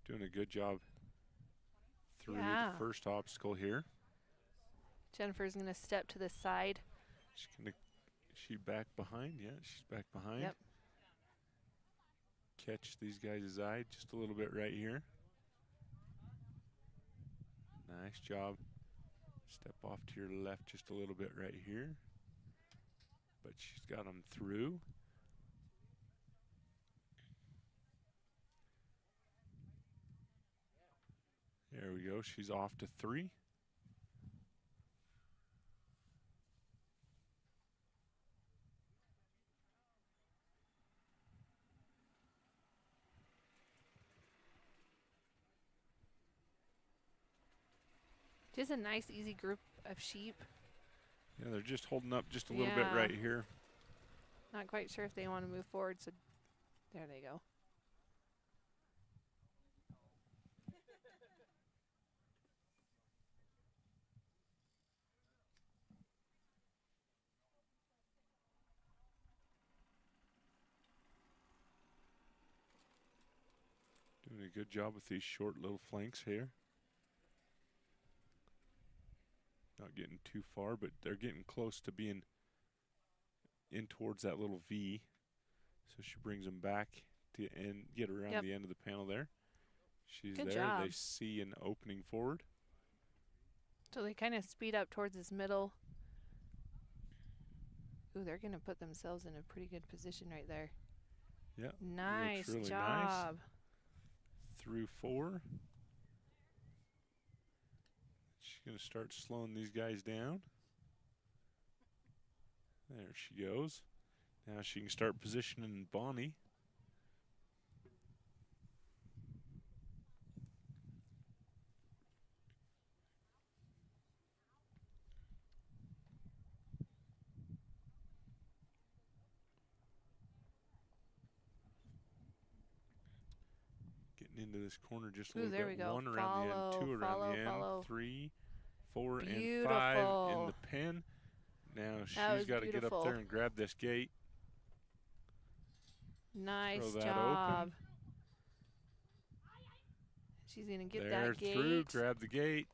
Doing a good job through Yeah. the first obstacle here. Jennifer's going to step to the side. She back behind? Yeah, she's back behind. Yep. Catch these guys' eye just a little bit right here. Nice job. Step off to your left just a little bit right here. But she's got them through. There we go. She's off to 3. Just a nice, easy group of sheep. Yeah, they're just holding up just a little bit Yeah. right here. Not quite sure if they want to move forward, so there they go. Doing a good job with these short little flanks here. Not getting too far, but they're getting close to being in towards that little V. So she brings them back to get around the end of the panel there. She's Good there. job. They see an opening forward. So they kind of speed up towards this middle. Ooh, they're going to put themselves in a pretty good position right there. Yeah. Nice really job. Nice. Through 4. She's going to start slowing these guys down. There she goes. Now she can start positioning Bonnie. Getting into this corner just a Ooh, little there bit. we go. 1 around the end, 2 around the end, Follow. 3, 4, and 5 in Beautiful. the pen. Now That she's was got to get up beautiful. there and grab this gate. Nice Throw that job. open. She's going to get There, that gate. through, grab the gate,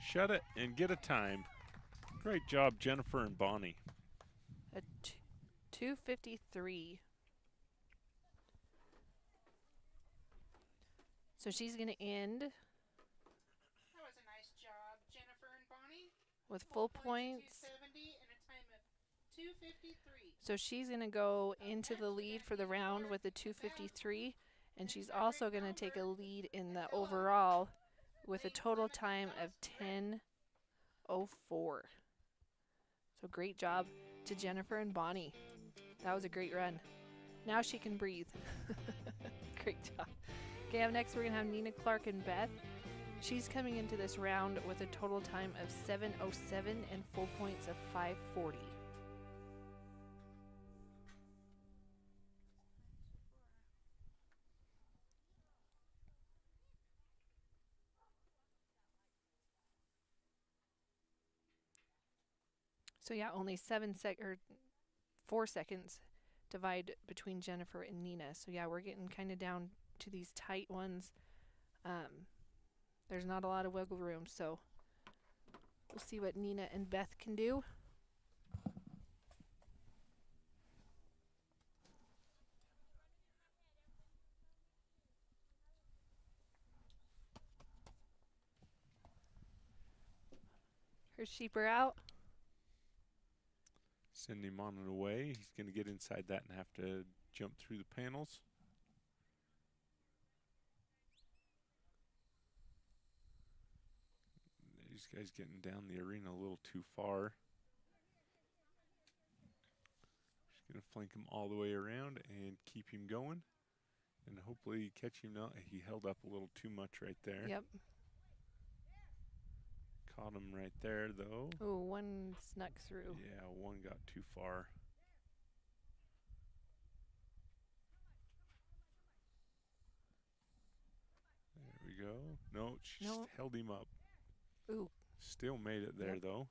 shut it, and get a time. Great job, Jennifer and Bonnie. A 2:53. So she's going to end That was a nice job, Jennifer and Bonnie. with full points. 270 and a time of 2:53. So she's going to go into the lead for the round with a 2:53, and she's also going to take a lead in the overall with a total time of 10:04. So great job to Jennifer and Bonnie. That was a great run. Now she can breathe. Great job. Okay, up next we're going to have Nina Clark and Beth. She's coming into this round with a total time of 7:07 and full points of 5:40. So yeah, only 4 seconds divide between Jennifer and Nina. So yeah, we're getting kind of down to these tight ones. There's not a lot of wiggle room, so we'll see what Nina and Beth can do. Her sheep are out. Send him on and away. He's going to get inside that and have to jump through the panels. These guys getting down the arena a little too far. Just going to flank him all the way around and keep him going. And hopefully catch him now. He held up a little too much right there. Yep. Caught him right there, though. Oh, one snuck through. Yeah, one got too far. There we go. No, she just held him up. Ooh. Still made it there, though.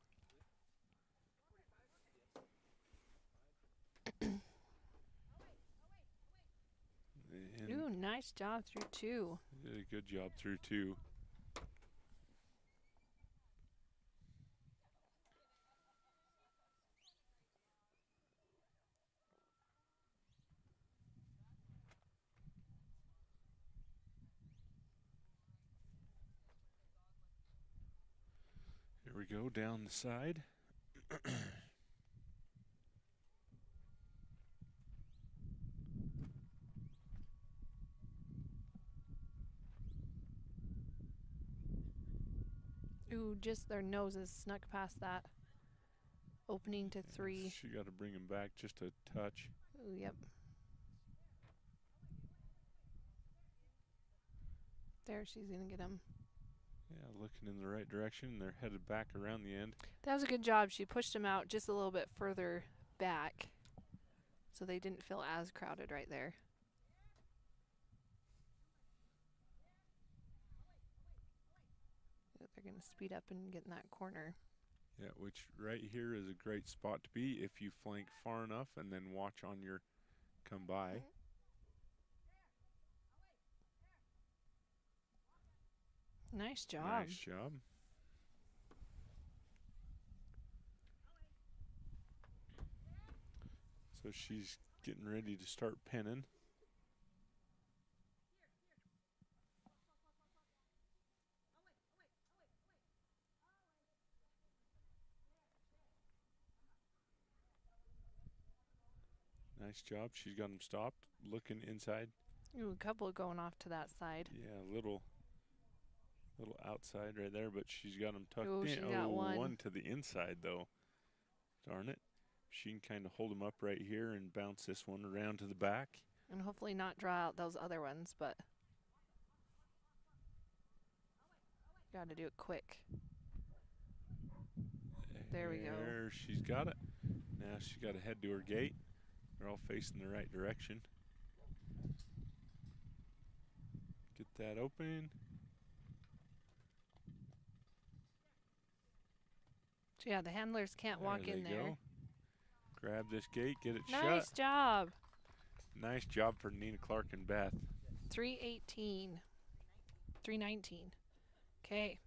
Ooh, nice job through 2. Did a good job through 2. we go, down the side. Ooh, just their noses snuck past that opening to 3. She got to bring him back just a touch. Ooh, yep. There, she's going to get him. Yeah, looking in the right direction. They're headed back around the end. That was a good job. She pushed him out just a little bit further back so they didn't feel as crowded right there. They're going to speed up and get in that corner. Yeah, which right here is a great spot to be if you flank far enough and then watch on your come by. Nice job. Nice job. So she's getting ready to start pinning. Nice job. She's got him stopped, looking inside. Ooh, a couple going off to that side. Yeah, a little outside right there, but she's got him tucked Ooh, in. she's got one. To the inside, though. Darn it. She can kind of hold him up right here and bounce this one around to the back. And hopefully not draw out those other ones, but got to do it quick. There we go. There, she's got it. Now she's got to head to her gate. They're all facing the right direction. Get that open. So yeah, the handlers can't walk in there. Go. Grab this gate, get it shut. Nice job. Nice job for Nina Clark and Beth. 318. 319. Okay.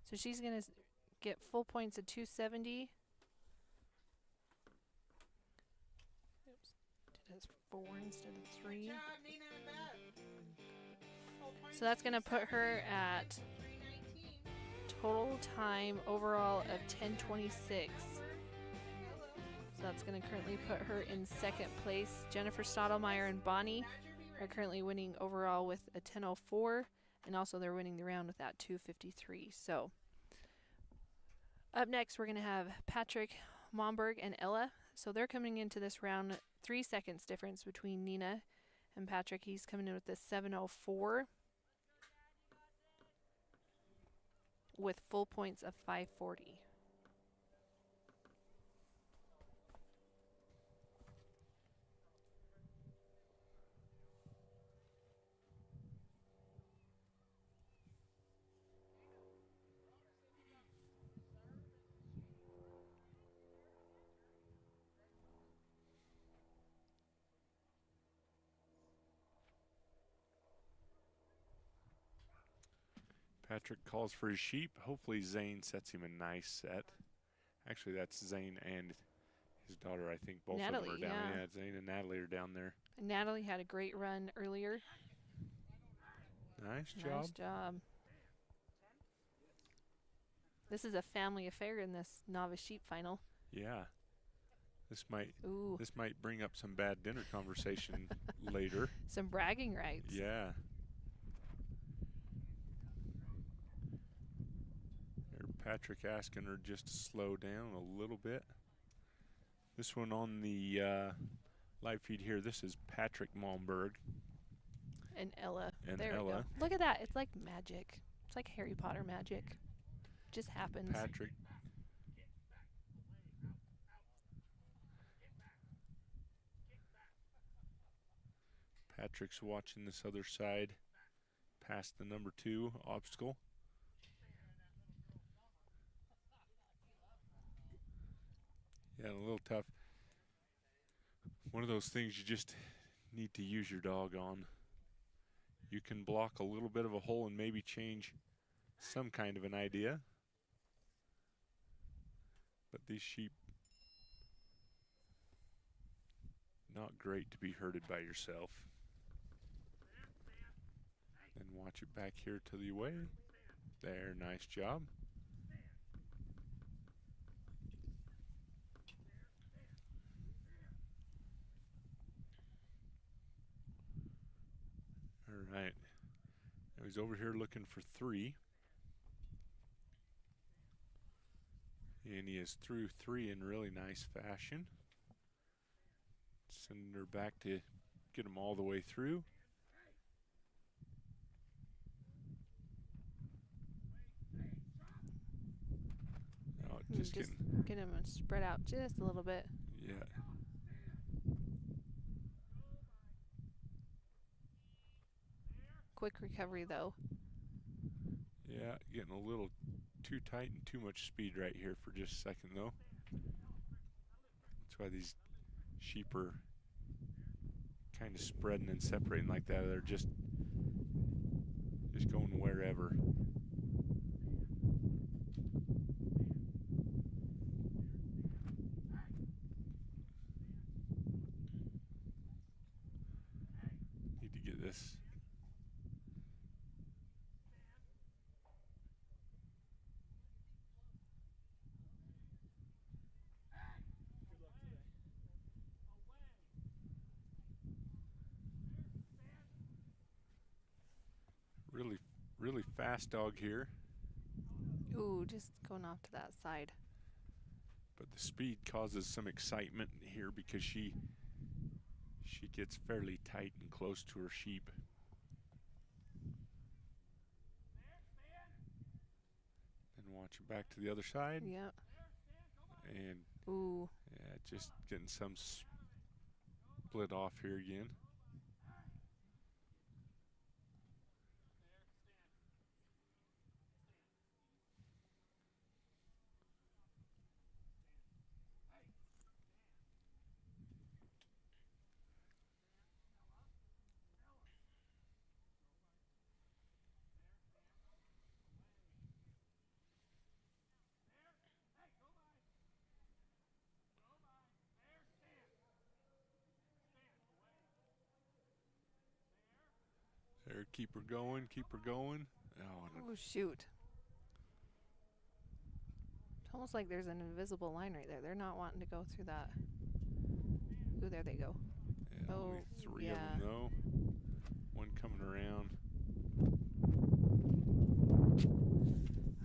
So she's going to get full points of 270. Oops. Did it 4 instead of 3. Good job, Nina and Beth. Full points So that's going to put her at 319. total time overall of 10:26. So that's going to currently put her in second place. Jennifer Stottlemyre and Bonnie are currently winning overall with a 10:04, and also they're winning the round with that 2:53. So up next, we're going to have Patrick Momberg and Ella. So they're coming into this round 3 seconds difference between Nina and Patrick. He's coming in with the 7:04 with full points of 540. Patrick calls for his sheep. Hopefully Zane sets him a nice set. Actually, that's Zane and his daughter, I think. Both Natalie, of them are down. yeah. Yeah, Zane and Natalie are down there. And Natalie had a great run earlier. Nice job. Nice job. This is a family affair in this novice sheep final. Yeah. This might Ooh. This might bring up some bad dinner conversation later. Some bragging rights. Yeah. There, Patrick asking her just to slow down a little bit. This one on the live feed here, this is Patrick Momberg. And Ella. And there we go. Ella. Look at that. It's like magic. It's like Harry Potter magic. Just happens. Patrick's watching this other side past the number 2 obstacle. Yeah, a little tough. One of those things you just need to use your dog on. You can block a little bit of a hole and maybe change some kind of an idea. But these sheep, not great to be herded by yourself. Then watch it back here to the way. There, nice job. he's over here looking for 3. And he is through 3 in really nice fashion. Sending her back to get him all the way through. Oh, just get getting, him spread out just a little bit. yeah. Quick recovery though. Yeah, getting a little too tight and too much speed right here for just a second though. That's why these sheep are kind of spreading and separating like that. They're just going wherever. Need to get this. Really fast dog here. Ooh, just going off to that side. But the speed causes some excitement here because she gets fairly tight and close to her sheep. And watch it back to the other side. Yep. And ooh, yeah, just getting some split off here again. There, keep her going, keep her going. Oh, shoot. It's almost like there's an invisible line right there. They're not wanting to go through that. Ooh, there they go. Yeah, only 3 of them though. One coming around.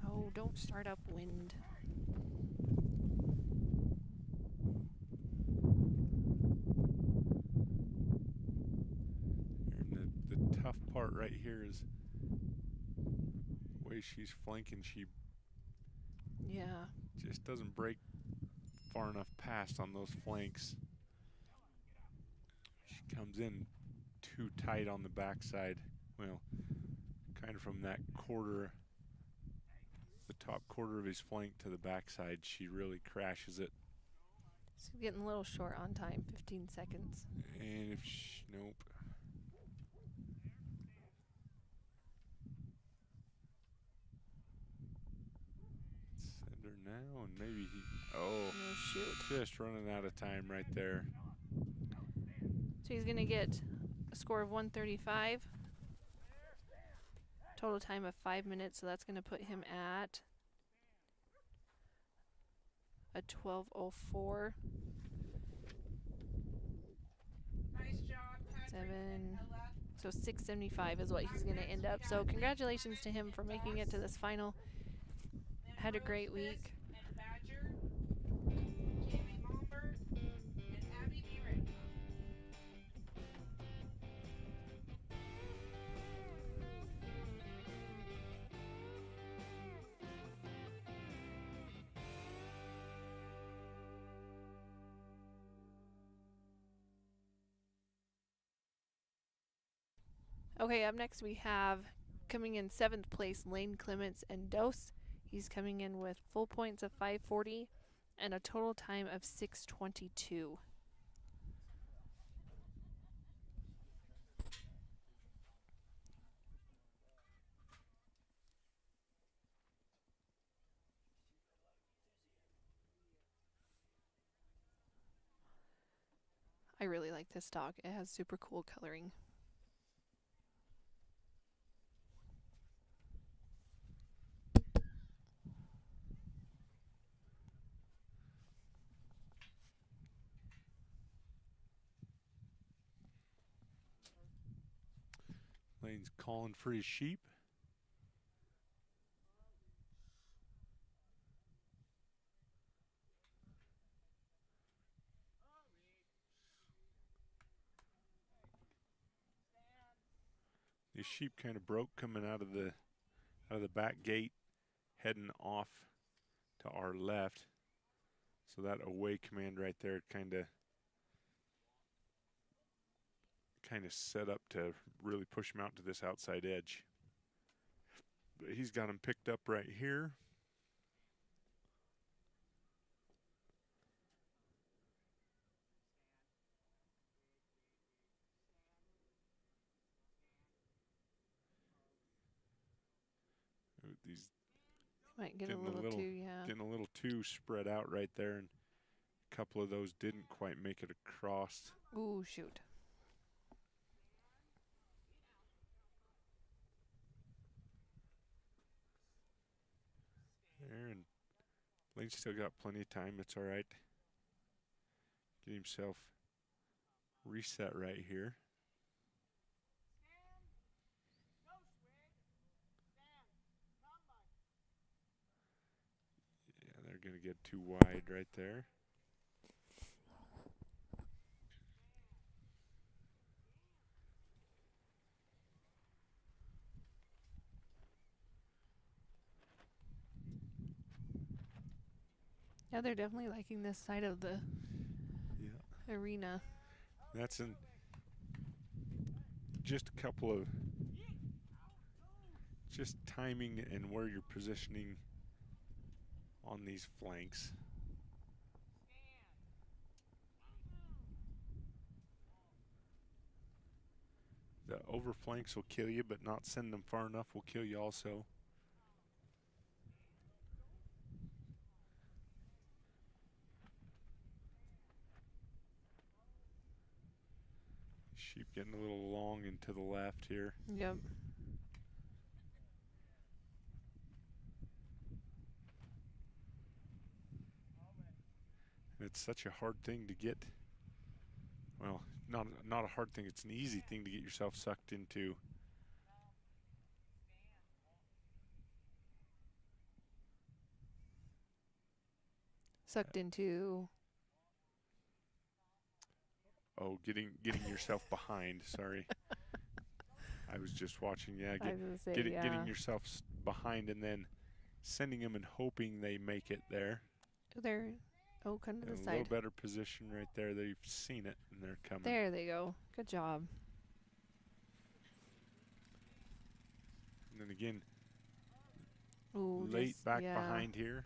Oh, don't start upwind. And the tough part right here is the way she's flanking. She just doesn't break far enough past on those flanks. She comes in too tight on the backside. Well, kind of from that quarter, the top quarter of his flank to the backside, she really crashes it. It's getting a little short on time, 15 seconds. And if nope. Send her now, and maybe he. Oh, shoot! Just running out of time right there. So he's gonna get a score of 135. Total time of 5 minutes, so that's gonna put him at a 12:04. Nice job, Patrick. 7. So 6:75 is what he's gonna end up. So congratulations to him for making it to this final. Had a great week. And Badger, Jamie Malmberg, and Abby Burek. Okay, up next we have coming in 7th place Lane Clements and Dose. He's coming in with full points of 540 and a total time of 6:22. I really like this dog. It has super cool coloring. Lane's calling for his sheep. These sheep kind of broke coming out of the back gate, heading off to our left. So that away command right there kind of set up to really push him out to this outside edge. But he's got him picked up right here. These Might get a little too, yeah. Getting a little too spread out right there, and a couple of those didn't quite make it across. Ooh, shoot. There, and Lane's still got plenty of time. It's all right. Get himself reset right here. Yeah, they're going to get too wide right there. Yeah, they're definitely liking this side of the arena. That's just a couple of just timing and where you're positioning on these flanks. The over flanks will kill you, but not send them far enough will kill you also. Sheep getting a little long and to the left here. Yep. And it's such a hard thing to get. Well, not a hard thing. It's an easy thing to get yourself sucked into. Sucked into. Oh, getting yourself behind. Sorry, I was just watching. Yeah, getting yourself behind and then sending them and hoping they make it there. They're kind of the side. A little better position right there. They've seen it and they're coming. There they go. Good job. And then again, Ooh, late back behind here.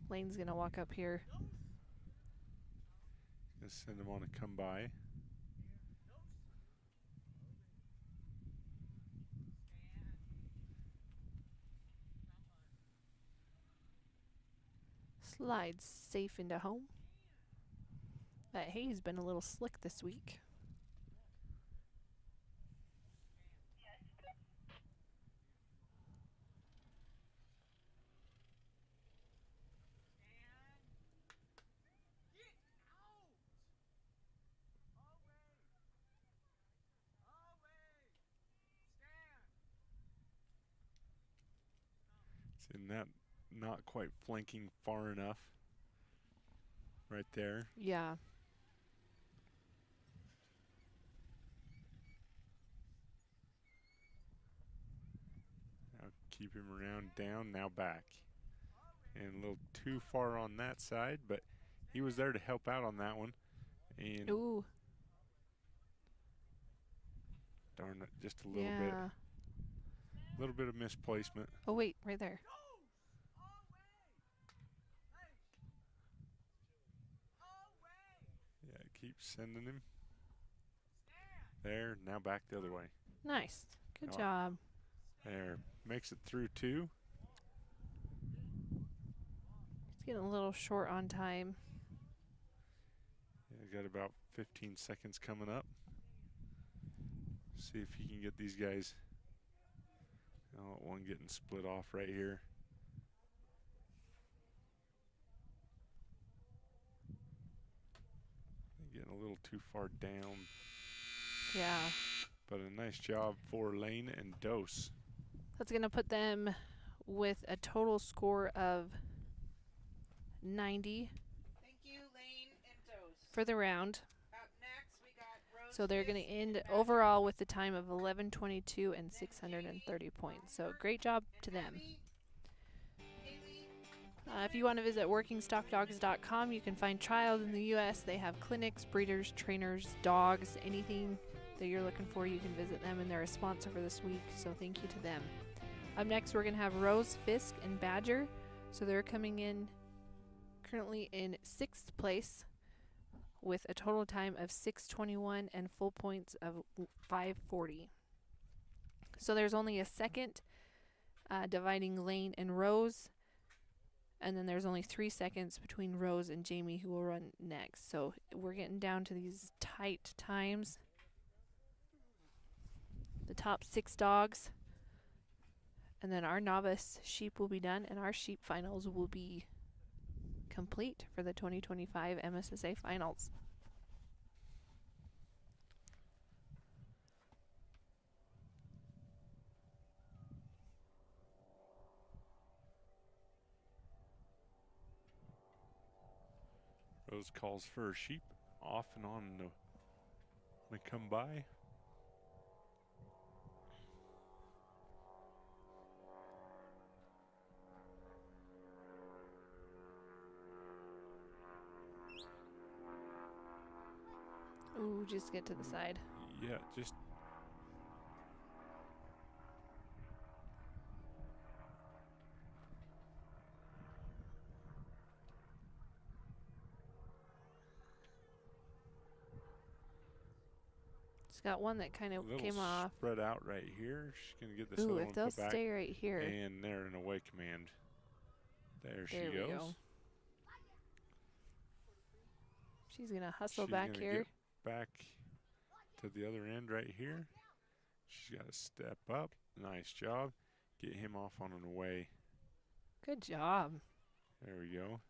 Lane's gonna walk up here. Gonna send him on a come by. Slides safe into home. That hay's been a little slick this week. And that not quite flanking far enough right there. Yeah. Now keep him around, down, now back. And a little too far on that side, but he was there to help out on that one. And ooh. Darn it, just a little bit. A little bit of misplacement. Oh wait, right there. Yeah, keep sending him. There, now back the other way. Nice. Good job. There, makes it through 2. He's getting a little short on time. Yeah, got about 15 seconds coming up. See if he can get these guys. Oh, one getting split off right here. Getting a little too far down. Yeah. But a nice job for Lane and Dose. That's going to put them with a total score of 90. Thank you, Lane and Dose. For the round. Up next, we got So they're going to end overall with the time of 11:22 and 630 points. So great job to them. If you want to visit workingstockdogs.com, you can find trials in the U.S. They have clinics, breeders, trainers, dogs, anything that you're looking for, you can visit them, and they're a sponsor for this week, so thank you to them. Up next, we're going to have Rose, Fisk, and Badger. So they're coming in currently in 6th place with a total time of 6:21 and full points of 540. So there's only a second dividing Lane and Rose, and then there's only 3 seconds between Rose and Jamie, who will run next. So we're getting down to these tight times. The top 6 dogs, and then our novice sheep will be done, and our sheep finals will be complete for the 2025 MSSA finals. Rose calls for her sheep off and on when they come by. Ooh, just get to the side. Yeah, just. It's got one that kind of came off. Spread out right here. She's going to get this Ooh, other if one they'll put back. stay right here. And they're in away command. There she goes. Go. She's going to hustle back here. Get back to the other end right here. She's got to step up. Nice job. Get him off on an away. Good job. There we go.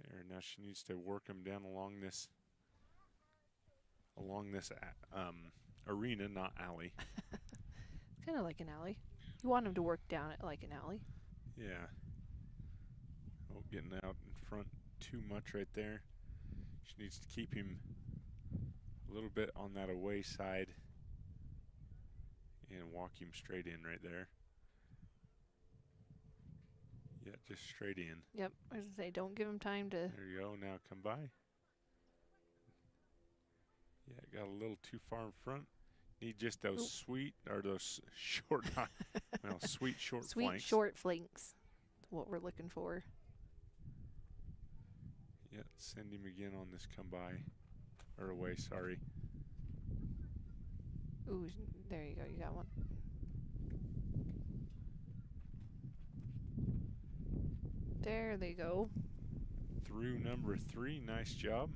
There, now she needs to work him down along this arena, not alley. It's kind of like an alley. You want him to work down it like an alley. Yeah. Oh, getting out in front too much right there. She needs to keep him a little bit on that away side and walk him straight in right there. Yeah, just straight in. Yep, I was going to say, don't give him time to... There you go, now come by. Yeah, got a little too far in front. Need just those sweet, or those short, well, sweet short sweet flanks. Short flanks. That's what we're looking for. Yeah, send him again on this come by, or away, sorry. Ooh, there you go, you got one. There they go. Through number 3, nice job.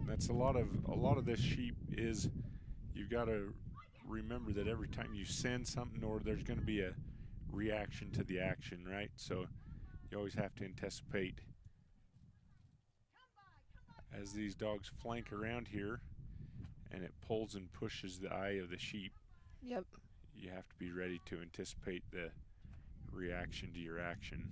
That's a lot of this sheep is, you've got to remember that every time you send something, or there's going to be a reaction to the action, right? So you always have to anticipate as these dogs flank around here and it pulls and pushes the eye of the sheep. Yep. You have to be ready to anticipate the reaction to your action.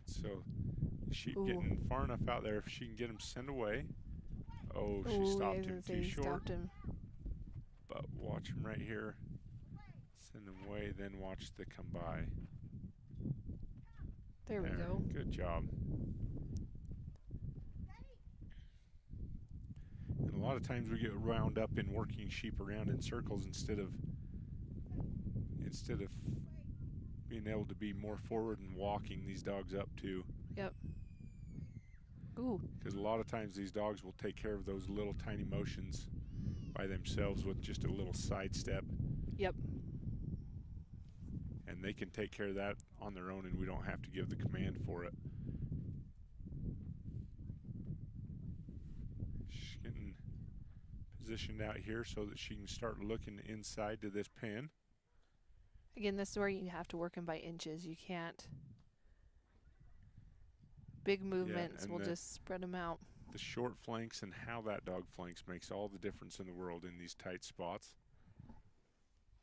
So sheep getting far enough out there, if she can get him sent away. Oh, she stopped him too short. Stopped him. But watch him right here. Send him away, then watch the come by. There we go. Good job. And a lot of times we get wound up in working sheep around in circles instead of being able to be more forward and walking these dogs up too. Yep. Ooh. Because a lot of times these dogs will take care of those little tiny motions by themselves with just a little side step. Yep. And they can take care of that on their own, and we don't have to give the command for it. She's getting positioned out here so that she can start looking inside to this pen. Again, this is where you have to work them by inches. You can't. Big movements will just spread them out. The short flanks and how that dog flanks makes all the difference in the world in these tight spots.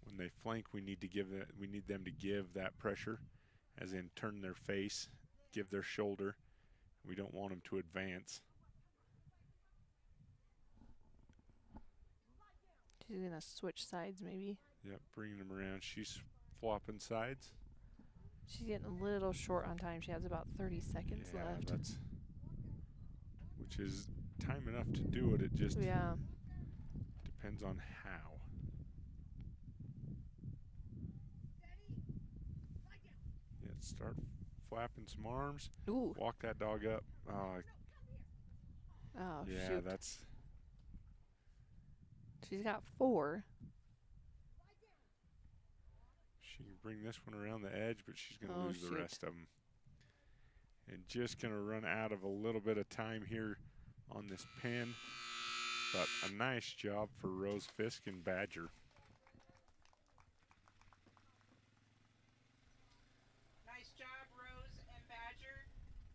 When they flank, we need them to give that pressure, as in turn their face, give their shoulder. We don't want them to advance. She's gonna switch sides maybe. Yep, bringing them around. She's flopping sides. She's getting a little short on time. She has about 30 seconds left. Which is time enough to do it. It just depends on how. Yeah, start flapping some arms. Ooh. Walk that dog up. Oh, yeah, shoot. She's got 4. She can bring this one around the edge, but she's going to lose the rest of them. And just going to run out of a little bit of time here on this pen. But a nice job for Rose Fisk and Badger. Nice job, Rose and Badger.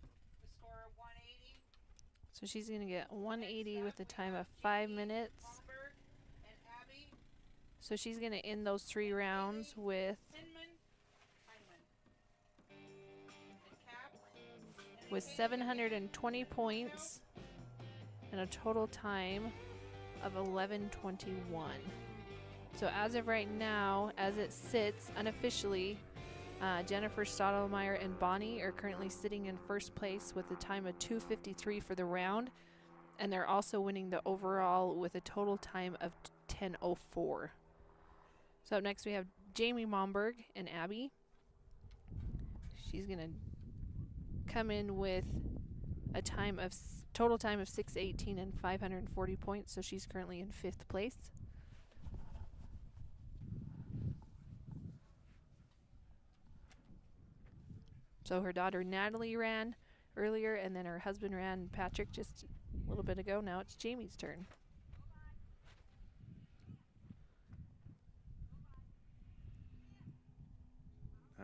The score of 180. So she's going to get 180 with a time of 5 minutes. So she's going to end those 3 rounds with 720 points and a total time of 11:21. So as of right now, as it sits unofficially, Jennifer Stottlemyre and Bonnie are currently sitting in first place with a time of 2:53 for the round, and they're also winning the overall with a total time of 10:04. So up next we have Jamie Momberg and Abby. She's going to come in with a total time of 6:18 and 540 points, so she's currently in 5th place. So her daughter Natalie ran earlier, and then her husband ran, Patrick, just a little bit ago. Now it's Jamie's turn.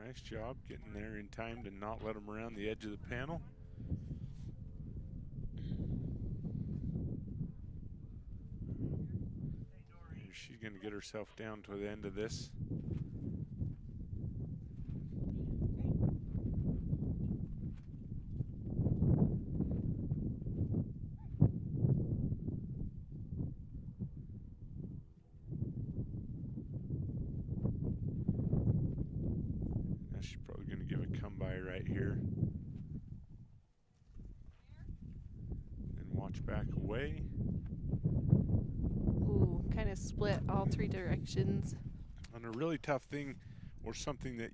Nice job getting there in time to not let them around the edge of the panel. She's going to get herself down to the end of this. She's probably going to give a come by right here. Then watch back away. Ooh, kind of split all 3 directions. And a really tough thing, or something that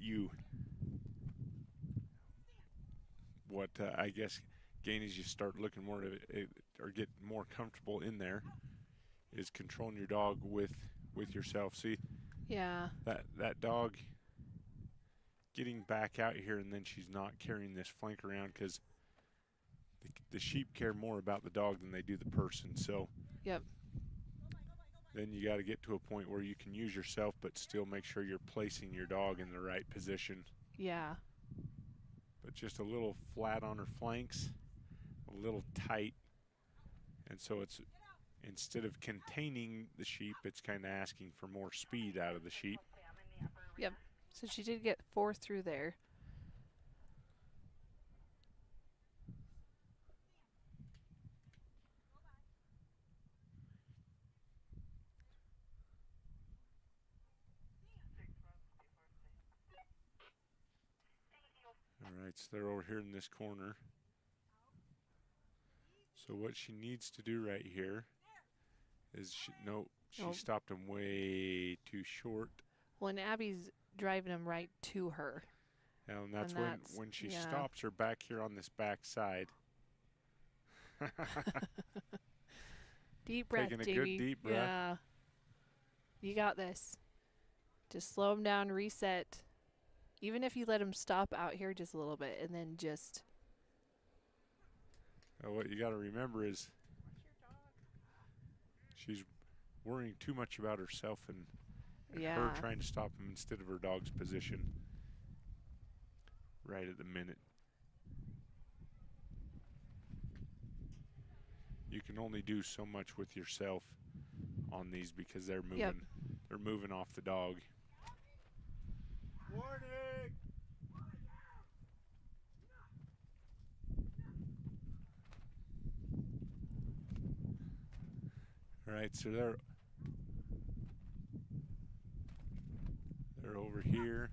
I guess gain as you start looking more at it, or get more comfortable in there, is controlling your dog with yourself. See, yeah, that dog getting back out here, and then she's not carrying this flank around, because the sheep care more about the dog than they do the person. So yep. Then you got to get to a point where you can use yourself, but still make sure you're placing your dog in the right position. Yeah. But just a little flat on her flanks, a little tight. And so it's, instead of containing the sheep, it's kind of asking for more speed out of the sheep. Yep. So she did get 4 through there. All right, so they're over here in this corner. So what she needs to do right here is, she stopped him way too short. Well, and Abby's driving him right to her. And that's when she stops her back here on this back side. Deep breath, Taking a Jamie. good deep breath. Yeah. You got this. Just slow him down, reset. Even if you let him stop out here just a little bit, and then just... What you got to remember is she's worrying too much about herself and Yeah. her trying to stop him instead of her dog's position right at the minute. You can only do so much with yourself on these because they're moving. Yep. They're moving off the dog. Warning! All right, so they're over here.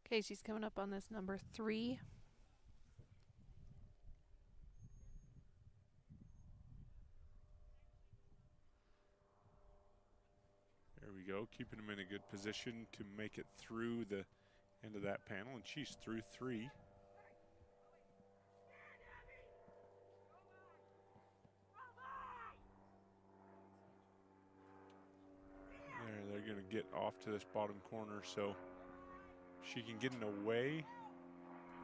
Okay, she's coming up on this number 3. There we go, keeping him in a good position to make it through the end of that panel, and she's through 3. There, they're going to get off to this bottom corner so she can get in a way.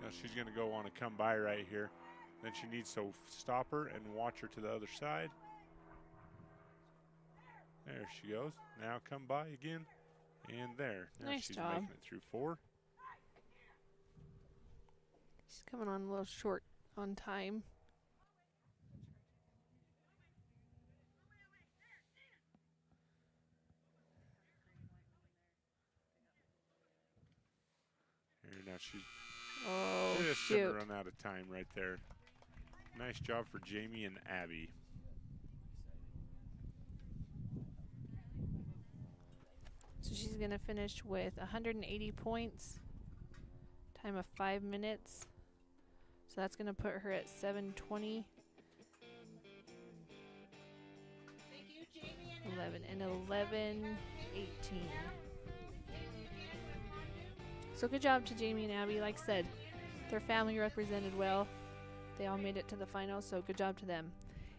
Now she's going to go on a come by right here. Then she needs to stop her and watch her to the other side. There she goes. Now come by again. And there. Now Nice she's job. making it through 4. She's coming on a little short on time. Here, now she's Oh, just going to shoot. run out of time right there. Nice job for Jamie and Abby. So she's going to finish with 180 points, time of 5 minutes. So that's going to put her at 720. Thank you, Jamie and 11 and 11, 18. So good job to Jamie and Abby. Like I said, their family represented well. They all made it to the finals, so good job to them.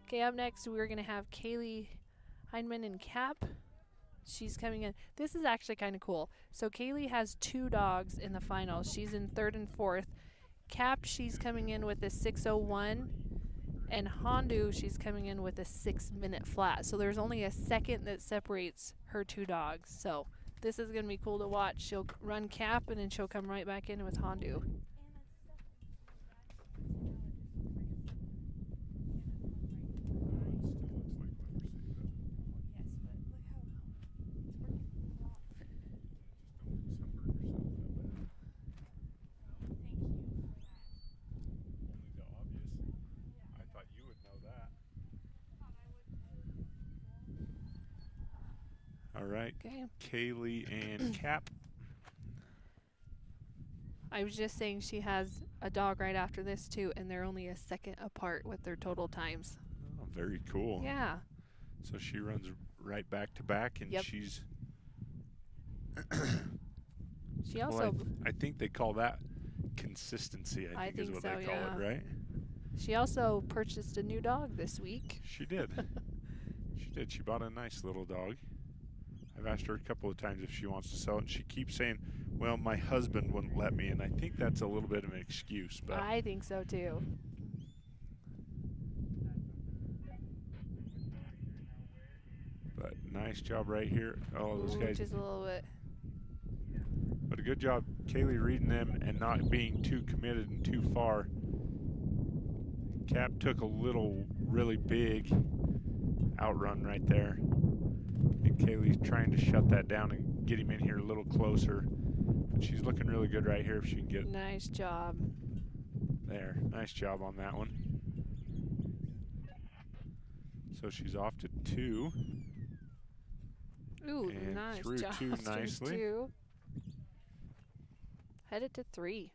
Okay, up next we're going to have Kaylee Heineman and Cap. She's coming in. This is actually kind of cool. So Kaylee has 2 dogs in the finals. She's in 3rd and 4th. Cap, she's coming in with a 6:01. And Hondu, she's coming in with a 6-minute flat. So there's only a second that separates her 2 dogs. So this is going to be cool to watch. She'll run Cap, and then she'll come right back in with Hondu. All right, Okay. Kaylee and Cap. I was just saying she has a dog right after this, too, and they're only a second apart with their total times. Oh, very cool. Yeah. So she runs right back to back, and Yep. she's. She also, Well, I think they call that consistency. I think is what so, they call yeah. it, right? she also purchased a new dog this week. She did. She did. She bought a nice little dog. I've asked her a couple of times if she wants to sell it, and she keeps saying, well, my husband wouldn't let me, and I think that's a little bit of an excuse. But I think so, too. nice job right here. Oh, those guys. Just a little bit. But a good job, Kaylee, reading them and not being too committed and too far. Cap took a little really big outrun right there. And Kaylee's trying to shut that down and get him in here a little closer. But she's looking really good right here if she can get Nice job. there. Nice job on that one. So she's off to 2. Ooh, And nice through job. 2 Through nicely. 2. Headed to 3.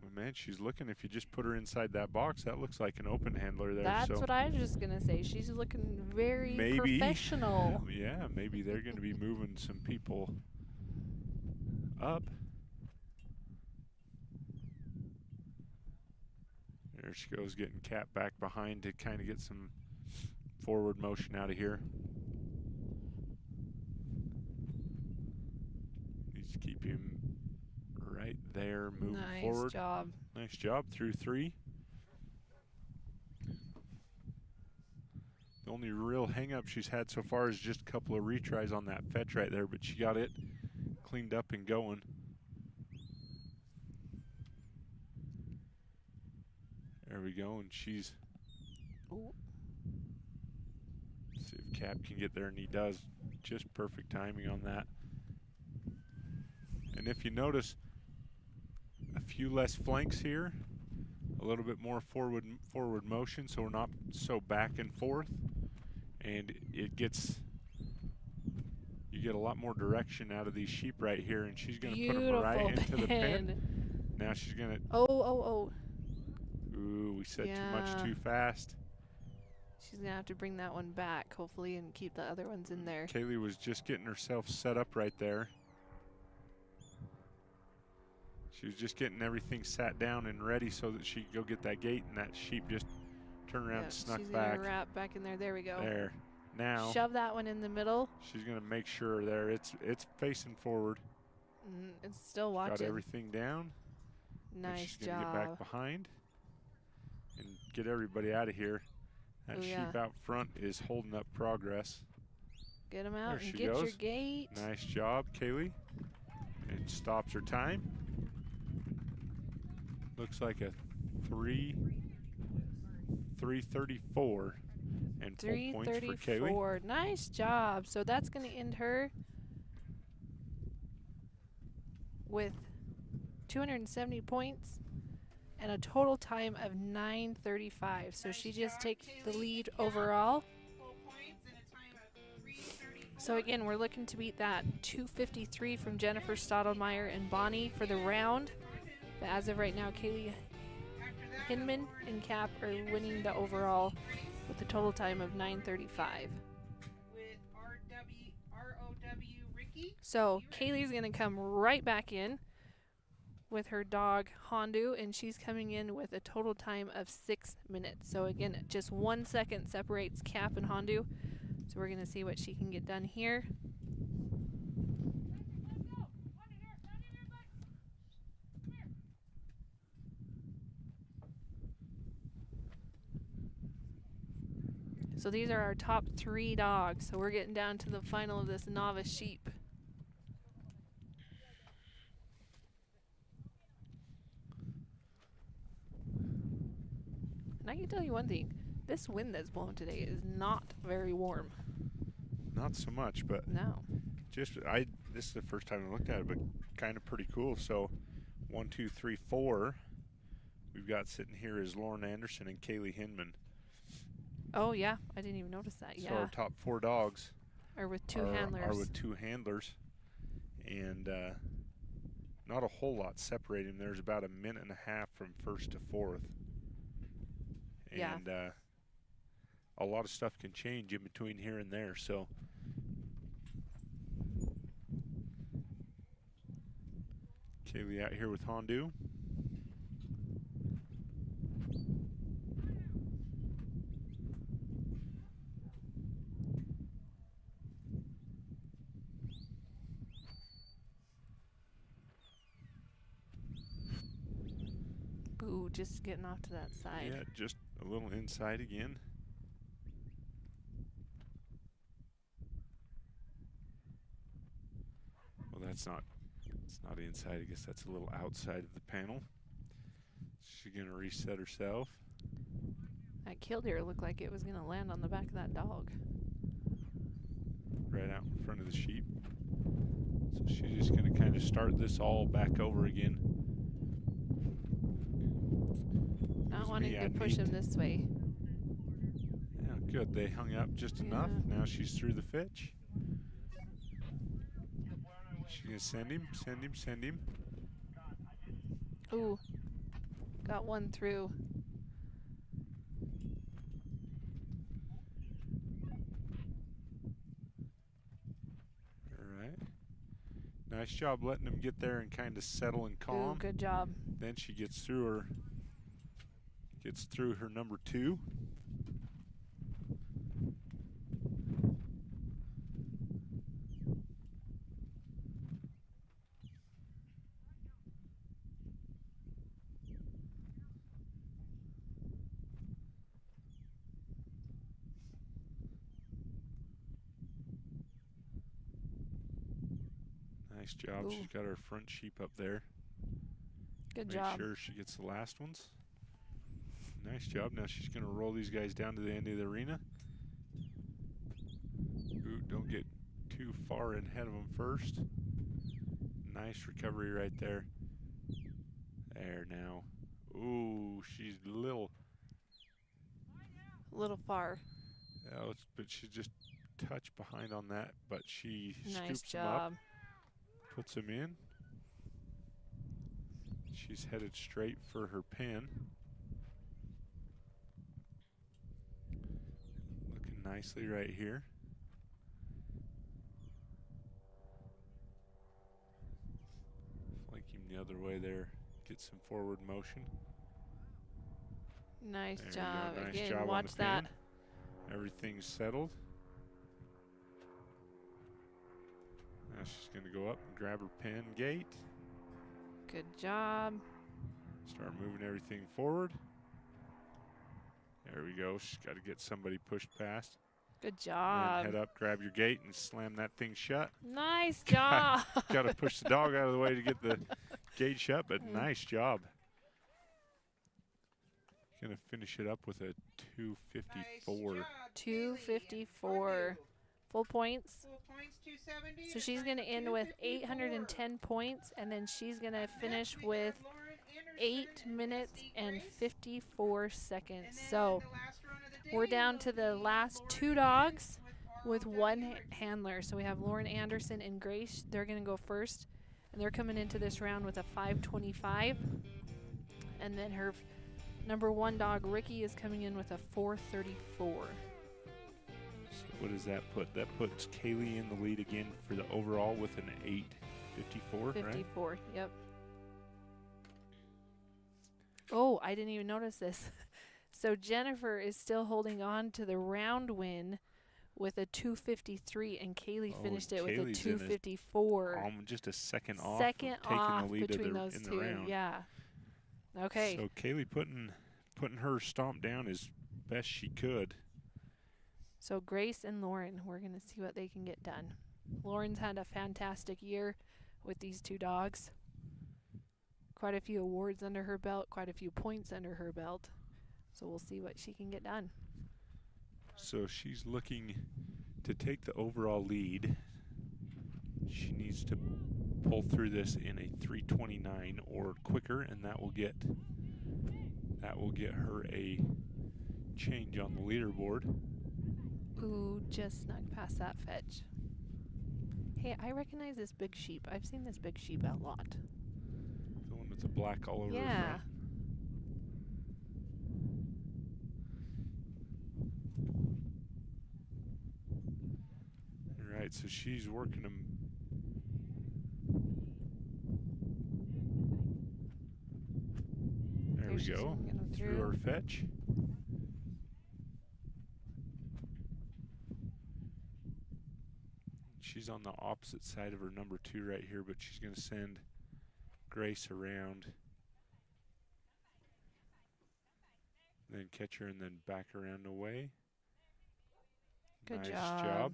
Well, man, she's looking. If you just put her inside that box, that looks like an open handler there. That's so what I was just going to say. She's looking very maybe, professional. yeah, maybe they're going to be moving some people up. There she goes, getting Cap back behind to kind of get some forward motion out of here. Needs to keep him right there, moving forward. Nice job. Nice job through 3. The only real hang-up she's had so far is just a couple of retries on that fetch right there, but she got it cleaned up and going. There we go, and she's... Ooh. See if Cap can get there, and he does. Just perfect timing on that. And if you notice, a few less flanks here, a little bit more forward motion, so we're not so back and forth, and it gets, you get a lot more direction out of these sheep right here, and she's going to put them right into the pen. Now she's going to... Oh. Ooh, we said too much too fast. She's going to have to bring that one back, hopefully, and keep the other ones in there. Kaylee was just getting herself set up right there. She was just getting everything sat down and ready so that she could go get that gate, and that sheep just turned around and snuck back. She's going to wrap back in there. There we go. There. Now. Shove that one in the middle. She's going to make sure there. It's facing forward. It's still watching. Got everything down. Nice she's job. She's going to get back behind and get everybody out of here. That sheep out front is holding up progress. Get them out there and she get goes. your gate. Nice job, Kaylee. And stops her time. Looks like a 3:34 and full points for Kaylee. Nice job. So that's going to end her with 270 points and a total time of 9:35. So she just takes the lead overall. So again, we're looking to beat that 253 from Jennifer Stottlemyre and Bonnie for the round. But as of right now, Kaylee Hinman and Cap are winning the overall with a total time of 9:35. So Kaylee's going to come right back in with her dog Hondu, and she's coming in with a total time of 6 minutes. So again, just 1 second separates Cap and Hondu. So we're going to see what she can get done here. So these are our top 3 dogs. So we're getting down to the final of this novice sheep. And I can tell you one thing. This wind that's blowing today is not very warm. Not so much, but no. This is the first time I looked at it, but kind of pretty cool. So 1, 2, 3, 4. We've got sitting here is Lauren Anderson and Kaylee Hinman. Oh yeah, I didn't even notice that. So our top 4 dogs are with 2 handlers. Are with 2 handlers, and not a whole lot separating. There's about a minute and a half from first to fourth, and a lot of stuff can change in between here and there. So Kaylee out here with Hondu. Boo, just getting off to that side. Yeah, just a little inside again. Well, it's not inside. I guess that's a little outside of the panel. She's gonna reset herself. That killdeer looked like it was gonna land on the back of that dog. Right out in front of the sheep. So she's just gonna kind of start this all back over again. Not wanting to push him this way. Yeah, good. They hung up just enough. Now she's through the fetch. She's gonna send him. Ooh, got one through. All right. Nice job letting them get there and kind of settle and calm. Ooh, good job. Then she gets through her number 2. Nice job. Ooh. She's got her front sheep up there. Good Make job. sure she gets the last ones. Nice job. Now she's going to roll these guys down to the end of the arena. Ooh, don't get too far ahead of them first. Nice recovery right there. There now. Ooh, she's a little far. but she's just a touch behind on that, but she Nice scoops them up, job. puts them in. She's headed straight for her pin. Looking nicely right here. Flanking the other way there. Get some forward motion. Nice There you job. go. Nice Again, job on watch the that. pin. Everything's settled. Now she's going to go up and grab her pin gate. Good job. Start moving everything forward. There we go. She's got to get somebody pushed past. Good And job. then head up, grab your gate, and slam that thing shut. Nice job. Got to push the dog out of the way to get the gate shut, but nice job. Going to finish it up with a 254. 254. Full points. Full points, 270. So she's going to end with 810 points, and then she's going to finish with 8 minutes and 54 seconds. So we're down to the last 2 dogs with 1 handler. So we have Lauren Anderson and Grace. They're going to go first, and they're coming into this round with a 525. And then her number 1 dog, Ricky, is coming in with a 434. So what does that put? That puts Kaylee in the lead again for the overall with an 854, 54, right? yep. Oh, I didn't even notice this. So Jennifer is still holding on to the round win with a 253, and Kaylee finished it with a 254. Just a second off. Second taking off the lead between of those in the two. round. Yeah. Okay. So Kaylee putting her stomp down as best she could. So Grace and Lauren, we're going to see what they can get done. Lauren's had a fantastic year with these 2 dogs. Quite a few awards under her belt, quite a few points under her belt. So we'll see what she can get done. So she's looking to take the overall lead. She needs to pull through this in a 329 or quicker, and that will get her a change on the leaderboard. Ooh, just snuck past that fetch. Hey, I recognize this big sheep. I've seen this big sheep a lot. The one with the black all over her Yeah. front. All right, so she's working them. There we go. Through our fetch. She's on the opposite side of her number 2 right here, but she's going to send Grace around. Then catch her and then back around away. Good nice job. job.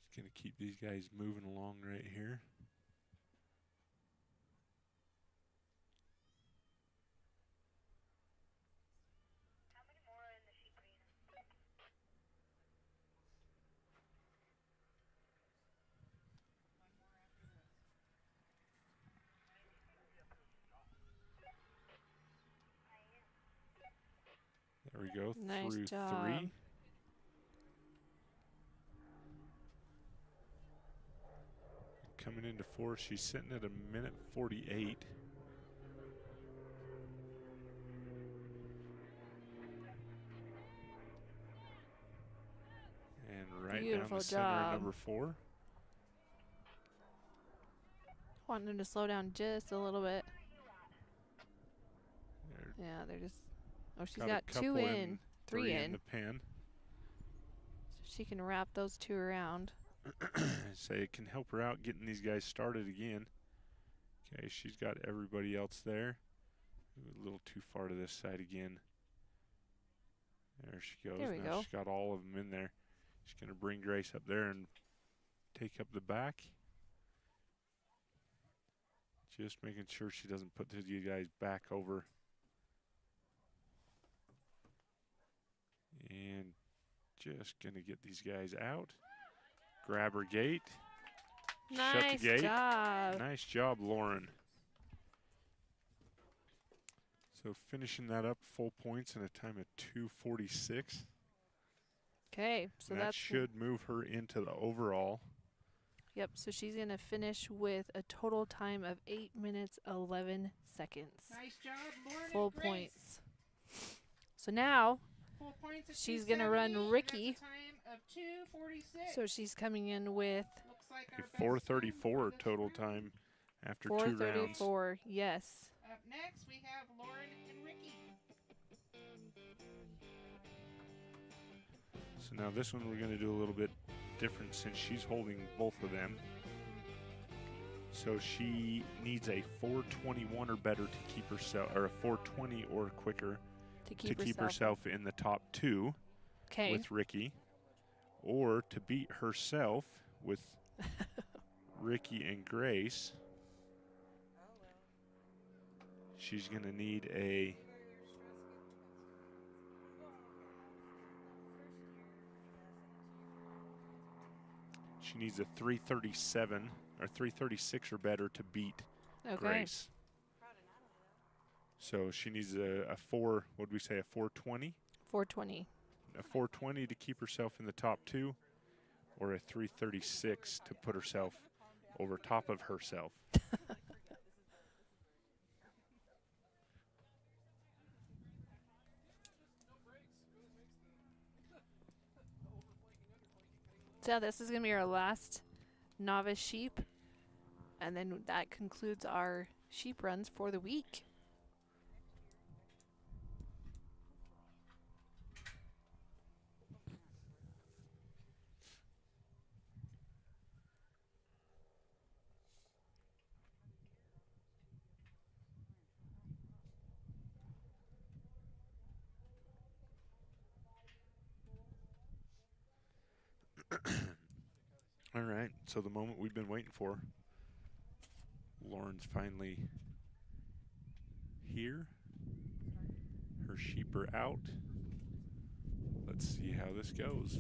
Just going to keep these guys moving along right here. There we go. Nice through job. 3. Coming into 4, she's sitting at 1:48. And right down Beautiful the center of job. number 4. Wanting them to slow down just a little bit. There. Yeah, they're just. Oh, she's Got a got 2 couple in, 3 in in. the pen. So she can wrap those 2 around. Say it can help her out getting these guys started again. Okay, she's got everybody else there. A little too far to this side again. There she goes. There we Now go. she's got all of them in there. She's going to bring Grace up there and take up the back. Just making sure she doesn't put you guys back over. And just going to get these guys out. Grab her gate. Shut the Nice gate. job. Nice job, Lauren. So finishing that up, full points in a time of 2:46. Okay, so And that that's should move her into the overall. Yep, so she's going to finish with a total time of 8 minutes 11 seconds. Nice job, Lauren. Full and Grace. points. So now Full points of she's going to 270, run and Ricky. that's a time of 2:46. So she's coming in with Looks like our best 4:34 time for this total round. time after 2 rounds. 4:34. Yes. Up next, we have Lauren and Ricky. So now this one we're going to do a little bit different since she's holding both of them. So she needs a 4:21 or better to keep herself, or a 4:20 or quicker To to keep, keep herself in the top 2 Okay. with Ricky, or to beat herself with Ricky and Grace. She's going to need a She needs a 3:37 or 3:36 or better to beat Okay. Grace. So she needs a 4, what would we say, a 4:20? 4:20. A 4:20 to keep herself in the top 2, or a 3:36 to put herself over top of herself. So this is going to be our last novice sheep. And then that concludes our sheep runs for the week. All right, so the moment we've been waiting for. Lauren's finally here. Her sheep are out. Let's see how this goes.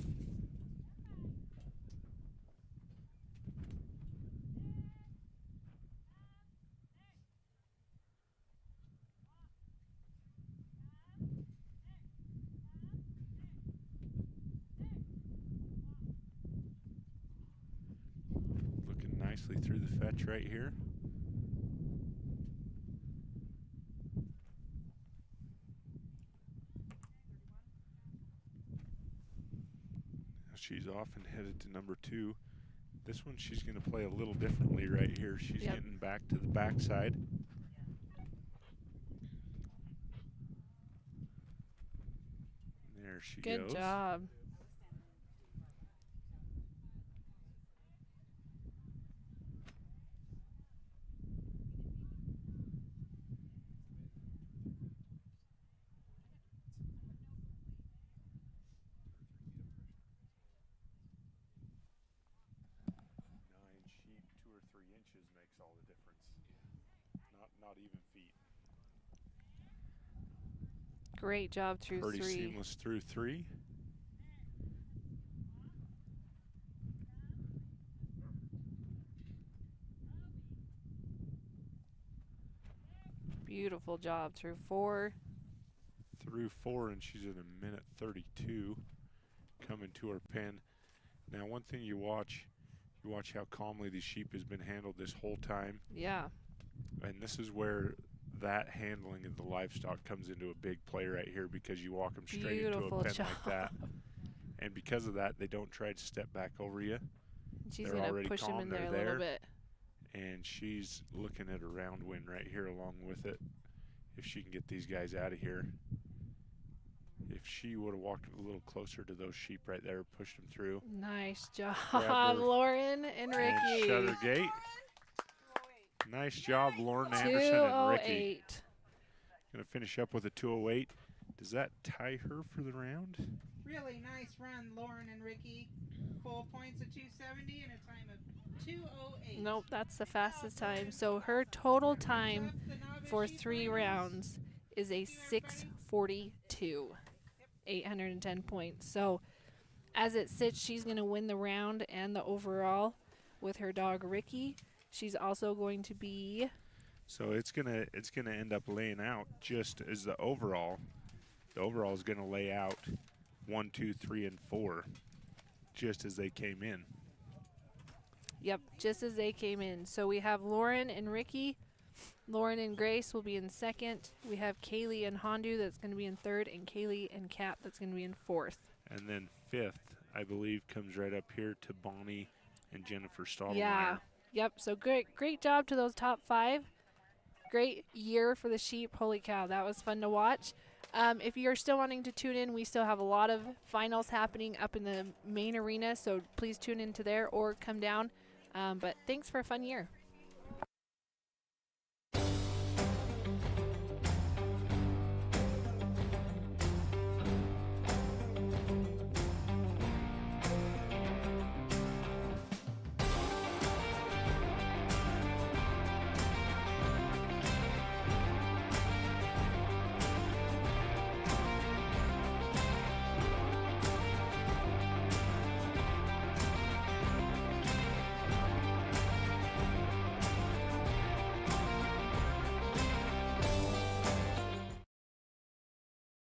Looking nicely through the fetch right here. She's off and headed to number 2. This one she's going to play a little differently right here. She's Yep. getting back to the backside. There she Good goes. job. Sheep, 2 or 3 inches makes all the difference. Not even feet. Great job through Pretty 3. seamless through 3. Beautiful job through 4. through 4, and she's at a minute 32 coming to her pen. Now, one thing you watch how calmly the sheep has been handled this whole time. Yeah. And this is where that handling of the livestock comes into a big play right here, because you walk them straight into a pen like that. And because of that, they don't try to step back over you. She's They're going to already push him calm. in there a They're little there. bit. And she's looking at a round win right here along with it, if she can get these guys out of here. If she would have walked a little closer to those sheep right there, pushed them through. Nice job, her Lauren and Ricky. And shut her gate. Nice job, Lauren Anderson and Ricky. Going to finish up with a 2:08. Does that tie her for the round? Really nice run, Lauren and Ricky. Full points of 270 and a time of 2:08. Nope, that's the fastest time. So her total time for 3 rounds is a 6:42. 810 points. So as it sits, she's going to win the round and the overall with her dog Ricky. She's also going to be, so it's gonna end up laying out just as the overall. The overall is gonna lay out 1, 2, 3, and 4, just as they came in. yep, just as they came in. So we have Lauren and Ricky. Lauren and Grace will be in second. We have Kaylee and Hondu that's going to be in third, and Kaylee and Kat that's going to be in fourth. And then fifth, I believe, comes right up here to Bonnie and Jennifer Stottlemyre. Yeah. Yep. So great job to those top 5. Great year for the sheep. Holy cow, that was fun to watch. If you're still wanting to tune in, we still have a lot of finals happening up in the main arena, so please tune into there or come down. But thanks for a fun year.